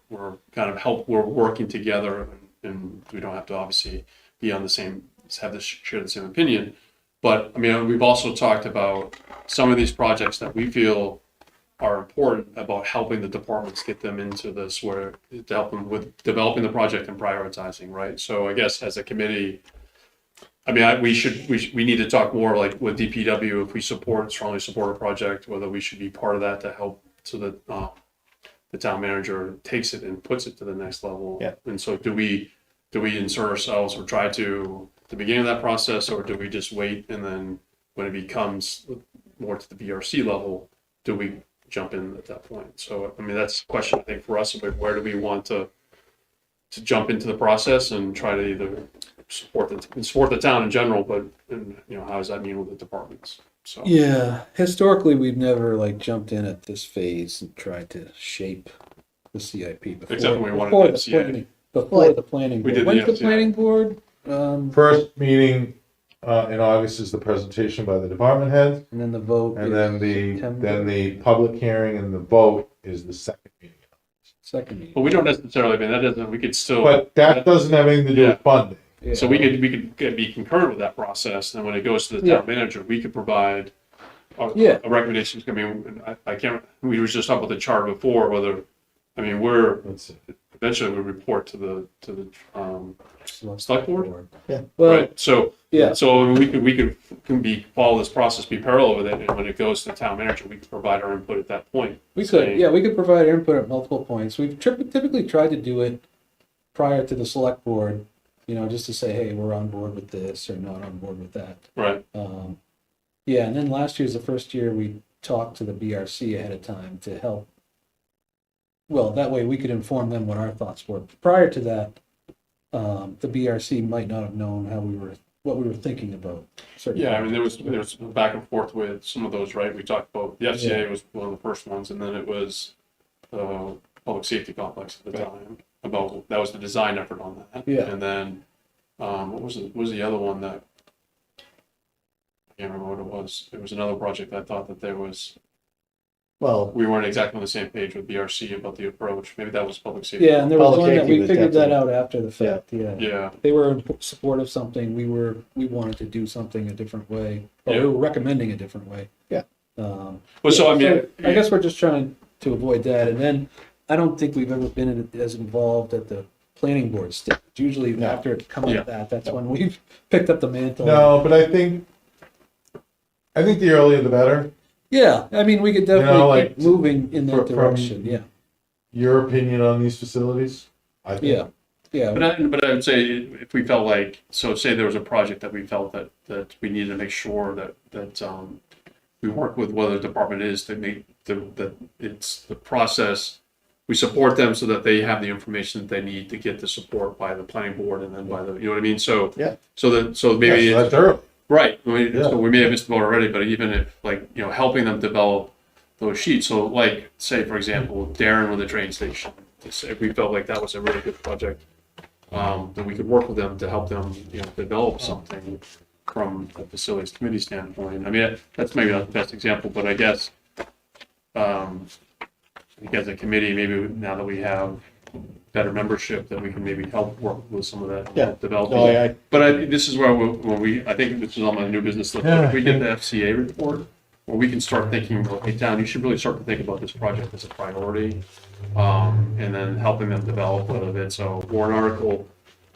kind of we're working together, and we don't have to obviously be on the same, share the same opinion. But I mean, we've also talked about some of these projects that we feel are important about helping the departments get them into this, where to help them with developing the project and prioritizing, right? So I guess as a committee, I mean, we need to talk more like with DPW, if we strongly support a project, whether we should be part of that to help so that the town manager takes it and puts it to the next level. Yeah. And so do we insert ourselves or try to the beginning of that process, or do we just wait, and then when it becomes more to the BRC level, do we jump in at that point? So I mean, that's a question I think for us about where do we want to jump into the process and try to either support the town in general, but how does that mean with the departments? So Yeah, historically, we've never like jumped in at this phase and tried to shape the CIP before. Except when we wanted before the the- MCA. before before Well, the planning we board. did the When's the FCI. planning board? First meeting in August is the presentation by the department heads, And then the vote and is then the public hearing and the vote is the second meeting. second meeting. But we don't necessarily, I mean, that doesn't, we could still. But that doesn't have anything to do Yeah. with funding. Yeah. So we could be concurrent with that process, and when it goes to the town manager, we could provide Yeah. a recommendation. I mean, I can't, we were just talking about the charter before, whether, I mean, eventually we report to the select board, Well, right? So, yeah. so we could follow this process, be parallel with it, and when it goes to the town manager, we can provide our input at that point. We could, saying- yeah, we could provide input at multiple points. We've typically tried to do it prior to the select board, you know, just to say, hey, we're on board with this or not on board with that. Right, Yeah, and then last year's the first year we talked to the BRC ahead of time to help. Well, that way we could inform them what our thoughts were. Prior to that, the BRC might not have known what we were thinking about. certain yeah, I mean, there was projects. back and forth with some of those, right? We talked about, the FCA was one of the first ones, and then it was public safety complex at the time, that was the design effort on that. Yeah. And then, what was the other one that, I can't remember what it was. It was another project I thought that Well, we weren't exactly on the same page with BRC about the approach. Maybe that was public safety. Yeah, and there was Public one that safety we was figured that definitely- out after the fact, yeah. Yeah, They were in support of something, we wanted to do something a different way, or we Yeah. were recommending a different way. Yeah. well, so I mean, I guess we're just trying to avoid that, and then I don't think we've ever been as involved at the planning board stage. Usually No. after it comes Yeah. to that's when we've picked up the mantle. No, but I think the earlier the better. Yeah, I mean, we could definitely like, keep moving in that from- direction, yeah, Your opinion on these facilities? I think. yeah, yeah. but I would say if we felt like, so say there was a project that we felt that we needed to make sure that we work with whether the department is to make that it's the process. We support them so that they have the information that they need to get the support by the planning board and then by the, you know what I mean? So, Yeah. so maybe, Yeah, so that's early. right, I mean, Yeah. so we may have missed the boat already, but even if, like, you know, helping them develop those sheets, so like, say, for example, Darren with the train station, if we felt like that was a really good project, then we could work with them to help them, you know, develop something from a facilities committee standpoint. I mean, that's maybe not the best example, but I guess, I think as a committee, maybe now that we have better membership, that we can maybe help work with some of that Yeah. development. no, But this is where I think this is on my new business list, but if we get the FCA report, where we can start thinking, about, hey, town, you should really start to think about this project as a priority, and then helping them develop whether it's a warrant article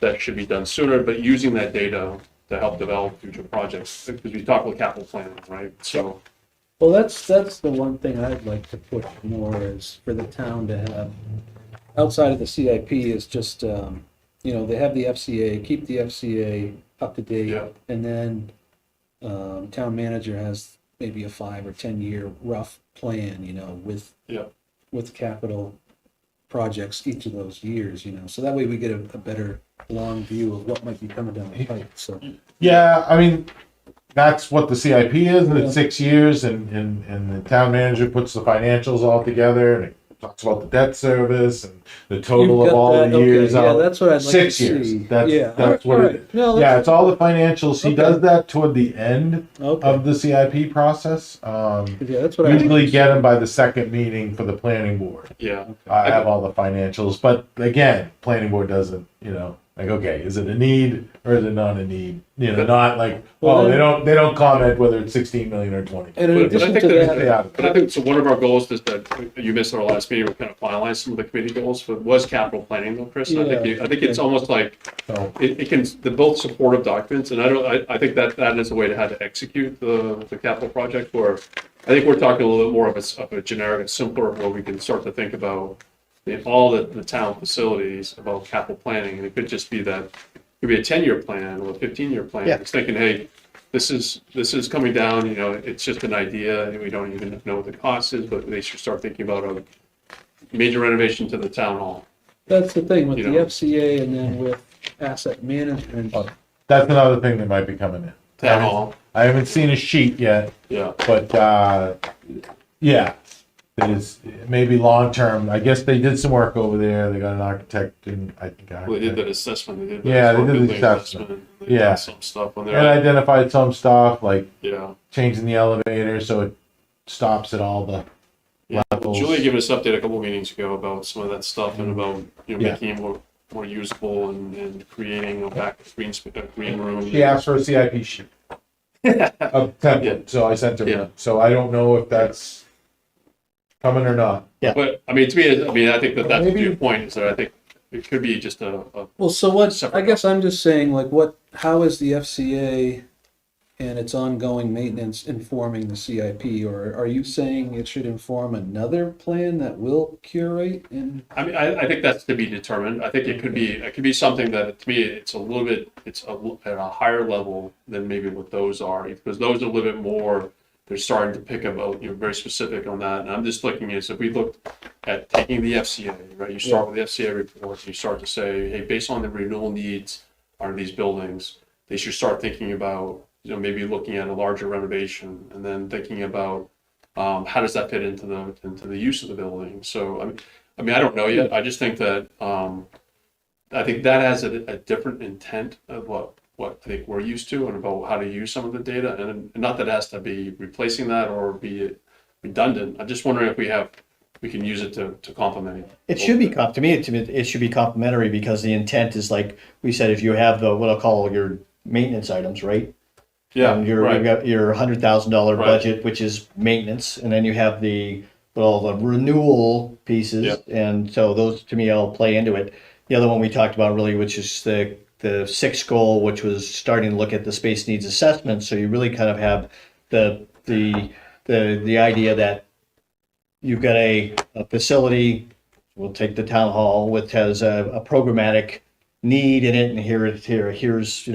that should be done sooner, but using that data to help develop future projects, because we talk about capital planning, right? So, Well, that's the one thing I'd like to push more is for the town to have, outside of the CIP, is just, you know, they have the FCA, keep the FCA up to date. Yeah. And then, town manager has maybe a 5 or 10 year rough plan, you know, yeah. with capital projects each of those years, you know, so that way we get a better long view of what might be coming down the pipe, so. Yeah, I mean, that's what the CIP is, and Yeah. it's 6 years, and the town manager puts the financials all together, and it talks about the debt service and the total You've of got all that, the okay, years yeah, out. that's what I'd like to 6 see. years. Yeah. That's what Alright. it is. No, Yeah, that's- it's all the financials. He Okay. does that toward the end Okay, of the CIP process. yeah, that's what I. Usually get them by the second meeting for the planning board. Yeah, I have all the financials, but again, planning board doesn't, you know, like, okay, is it a need or is it not a need? You know, not like, Well, oh, then- they don't comment whether it's 16 million or 20. And in But I addition think to that- that, Yeah. but I think, so one of our goals is that, you missed our last meeting, we kind of finalized some of the committee goals, but was capital planning though, Chris? And I think it's almost like, So, it can, they're both supportive documents, and I think that is a way to how to execute the capital project, where I think we're talking a little bit more of a generic and simpler, where we can start to think about all the town facilities about capital planning, and it could just be that, it could be a 10-year plan or a 15-year plan. Yeah. It's thinking, hey, this is coming down, you know, it's just an idea, and we don't even know what the cost is, but they should start thinking about a major renovation to the town hall. that's the thing with You the know. FCA and then with asset management. that's another thing that might be coming in. Town hall, I haven't seen a sheet yet, yeah. but yeah, there's maybe long-term, I guess they did some work over there, they got an architect and I think. Well, they did that assessment. They did that Yeah, they did the building assessment. They've Yeah. done some stuff on And there. identified some stuff, like Yeah. changing the elevator so it stops at all the Yeah. levels. Julia gave us an update a couple meetings ago about some of that stuff and about, Yeah. making it more usable and creating a back green room. She asked for a CIP sheet. A template, so I sent her Yeah. one. So I don't know if that's coming or not. But I mean, to me, I think that's Maybe- your point, is that I think it could be just a Well, so what, Separate. I guess I'm just saying, like, how is the FCA and its ongoing maintenance informing the CIP? Or are you saying it should inform another plan that will curate and? I mean, I think that's to be determined. I think it could be something that, to me, it's a little bit, at a higher level than maybe what those are, because those are a little bit more, they're starting to pick about, very specific on that. And I'm just looking as if we looked at taking the FCA, right? You start with the FCA report, you start to say, hey, based on the renewal needs on these buildings, they should start thinking about, maybe looking at a larger renovation, and then thinking about how does that fit into the use of the building. So I mean, I don't know yet. I just think that I think that has a different intent of what I think we're used to, and about how to use some of the data, and not that it has to be replacing that or be redundant. I'm just wondering if we can use it to complement. It should be, to me, it should be complementary, because the intent is, like we said, if you have what I'll call your maintenance items, right? Yeah, And you've right. got your $100,000 Right. budget, which is maintenance, and then you have the renewal pieces, Yep. and so those to me all play into it. The other one we talked about really, which is the sixth goal, which was starting to look at the space needs assessment. So you really kind of have the idea that you've got a facility. We'll take the town hall, which has a programmatic need in it, and here's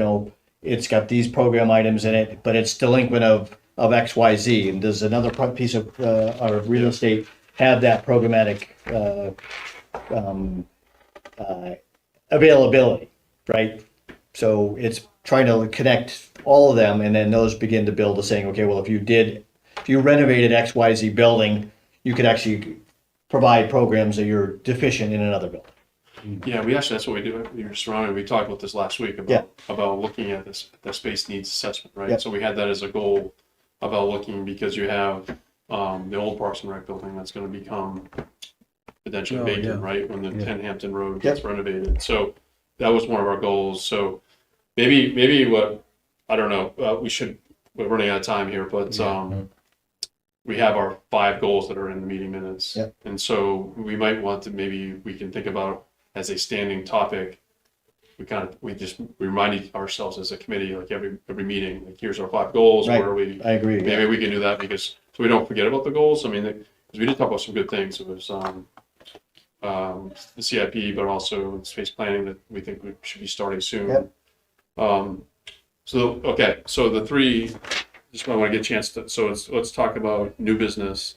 it's got these program items in it, but it's delinquent of XYZ. And does another piece of our real estate have that programmatic availability, right? So it's trying to connect all of them, and then those begin to build to saying, okay, well, if you renovated XYZ building, you could actually provide programs that you're deficient in another building. Yeah, that's what we do. You're surrounded. We talked about this last week about looking at the space needs assessment, right? Yeah. So we had that as a goal about looking, because you have the old Parks and Rec building that's going to become potentially vacant, yeah. right? When the 10 Hampton Road Yep. gets renovated. So that was one of our goals. So maybe what, I don't know, we're running out of time here, but we have our 5 goals that are in the meeting minutes. Yep. And so we might want to, maybe we can think about as a standing topic, we just remind ourselves as a committee, like every meeting, like, here's our 5 goals. Right. Where are we? I agree. Maybe we can do that, because so we don't forget about the goals. I mean, because we did talk about some good things. It was the CIP, but also space planning that we think we should be starting soon. Yep. So the 3, just want to get a chance to. So let's talk about new business.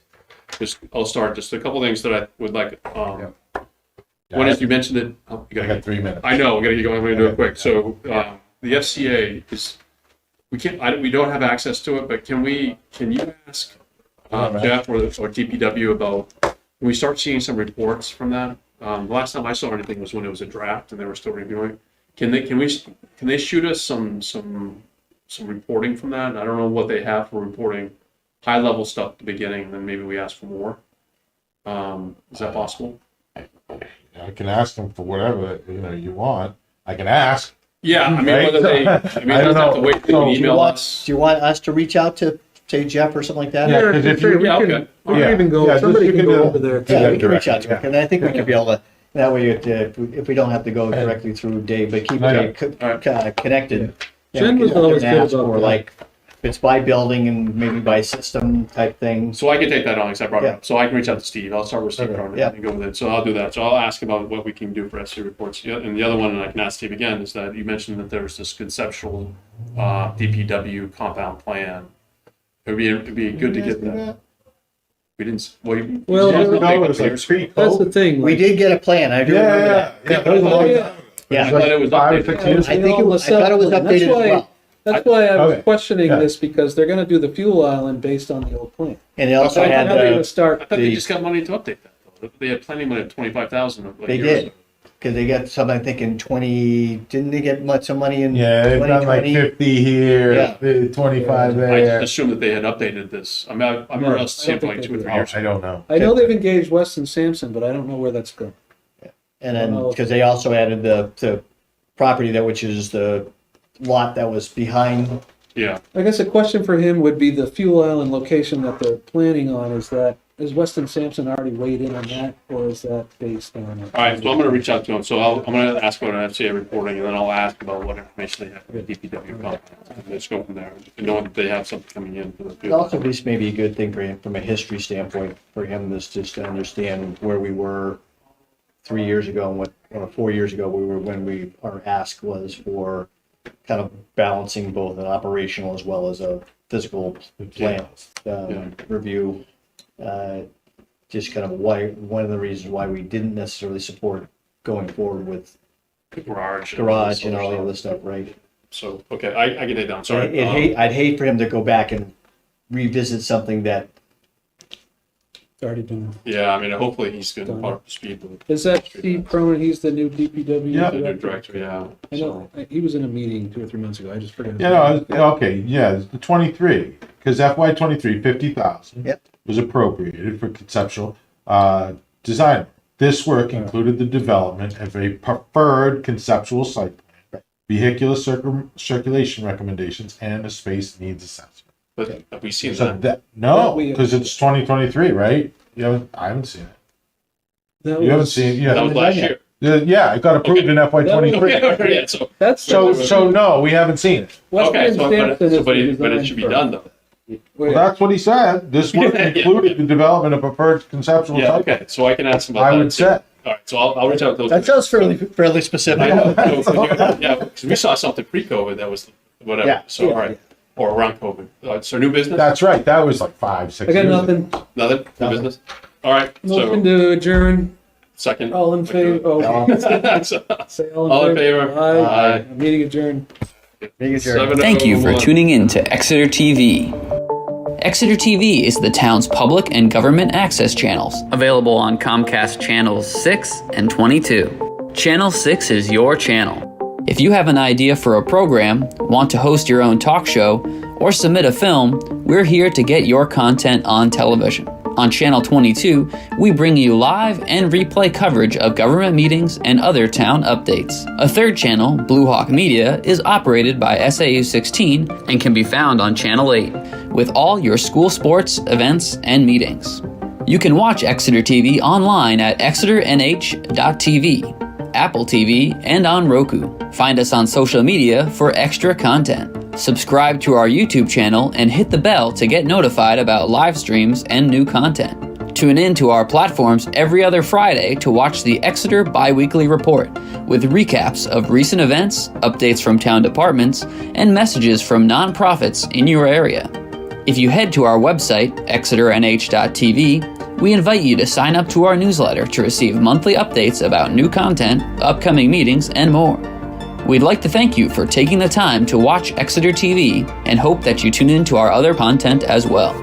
I'll start just a couple things that I would like. One is, you mentioned it. Oh, you I got 3 minutes. I know, we're gonna get going, we're gonna do it quick. So, the FCA is, we don't have access to it, but can you ask Jeff or DPW about, when we start seeing some reports from that? The last time I saw anything was when it was a draft and they were still reviewing. Can they shoot us some reporting from that? I don't know what they have for reporting, high level stuff at the beginning, and then maybe we ask for more. Is that possible? I can ask them for whatever you want. I can ask. Yeah, I mean, Right? whether they, I I mean, don't doesn't have to know. wait So, to do you email us. Do you want us to reach out to, say, Jeff or something like that? Yeah, 'cause if you- we yeah, can, okay. we Yeah. can even go, Yeah, just somebody you can can go do- over there too. Yeah, we can reach out to directly, him, and I think we could be able to, that way, if we don't have to go directly through Dave, but keep Okay. Dave connected. Jen was we can always good ask about for, that. like, if it's by building and maybe by system type things. So I can take that on, because I brought it Yeah. up. So I can reach out to Steve. I'll start with Steve Okay, Carter yeah. and go with it. So I'll do that. So I'll ask about what we can do for SC reports. Yeah, and the other one, and I can ask Steve again, is that you mentioned that there was this conceptual DPW compound plan. It'd be good to get that. We didn't. Well, Well, you- no, No, it was like That's pre-COVID. the thing. We like, did get a plan, I do remember Yeah, that. yeah, that was a long time. Yeah. I thought it was 5 or updated. 6 Yeah, years I ago. think I thought it was That's updated as why- well. That's why I was Okay. questioning Yeah. this, because they're gonna do the fuel island based on the old plan. And they also So had, now they're gonna I start, thought they The- just got money to update that, though. They had plenty of money, 25,000. they did, because they got some, I think in 20, didn't they get some money in Yeah, they've done like 2020? 50 here, Yeah. 25 I there. just assumed that they had updated this. I mean, I No, remember I us seeing it don't for like think 2 or they 3 Oh, years I ago. don't know. I know they've engaged Weston Sampson, but I don't know where that's going. And then, because they also added the property that, which is the lot that was behind, Yeah. I guess a question for him would be the fuel island location that they're planning on, is Weston Sampson already weighed in on that, or is that based on? All right, so I'm gonna reach out to him. So I'm gonna ask about an FCA reporting, and then I'll ask about what information they have from the DPW company. And just go from there, knowing that they have something coming in for the it fuel. also this may be a good thing for him, from a history standpoint, for him, this just to understand where we were 3 years ago and or 4 years ago, when our ask was for kind of balancing both an operational as well as a physical plant review. Just kind of one of the reasons why we didn't necessarily support going forward with Garage. garage and all the other stuff, right? So, okay, I get it down, sorry. I'd hate for him to go back and revisit something that, It's already done. Yeah, I mean, hopefully he's gonna Done. put up to speed with Is that Steve Cronin? He's the new DPW Yeah. the new director? director, yeah. I know, he was in a meeting 2 or 3 months ago, I just forgot. Yeah, no, okay, yeah, it's the 23, because FY 23, 50,000 Yep. was appropriated for conceptual design. This work included the development of a preferred conceptual site plan, vehicular circulation recommendations, and a space needs assessment. But have we seen So that? that, no, we- because it's 2023, right? I haven't seen it. That You haven't was- seen, That was yeah. last year. Yeah, it got approved in FY 23. Yeah, so, That's. So no, we haven't seen it. okay, Weston so, Sampson is but the it design should be firm. done though. Well, that's what he said. This work Yeah. included the development of preferred conceptual Yeah, site. okay, so I can ask him about I that. would too. say. All right, so I'll reach out to those. that sounds fairly specific. I know. Yeah, because we saw something pre-COVID that was whatever. Yeah. So, all right. Or around COVID. So new business? That's right. That was like 5-6 I got years nothing. Nothing? New Nothing. business? All right, Motion so to adjourn. second. All in favor? Oh, So, say all in favor? Aye. Aye. Meeting adjourned. Make it sure. Thank you for tuning in to Exeter TV. Exeter TV is the town's public and government access channels, available on Comcast channels 6 and 22. Channel 6 is your channel. If you have an idea for a program, want to host your own talk show, or submit a film, we're here to get your content on television. On Channel 22, we bring you live and replay coverage of government meetings and other town updates. A third channel, Blue Hawk Media, is operated by SAU 16 and can be found on Channel 8, with all your school sports, events, and meetings. You can watch Exeter TV online at exeternh.tv, Apple TV, and on Roku. Find us on social media for extra content. Subscribe to our YouTube channel and hit the bell to get notified about live streams and new content. Tune in to our platforms every other Friday to watch the Exeter Biweekly Report, with recaps of recent events, updates from town departments, and messages from nonprofits in your area. If you head to our website, exeternh.tv, we invite you to sign up to our newsletter to receive monthly updates about new content, upcoming meetings, and more. We'd like to thank you for taking the time to watch Exeter TV and hope that you tune in to our other content as well.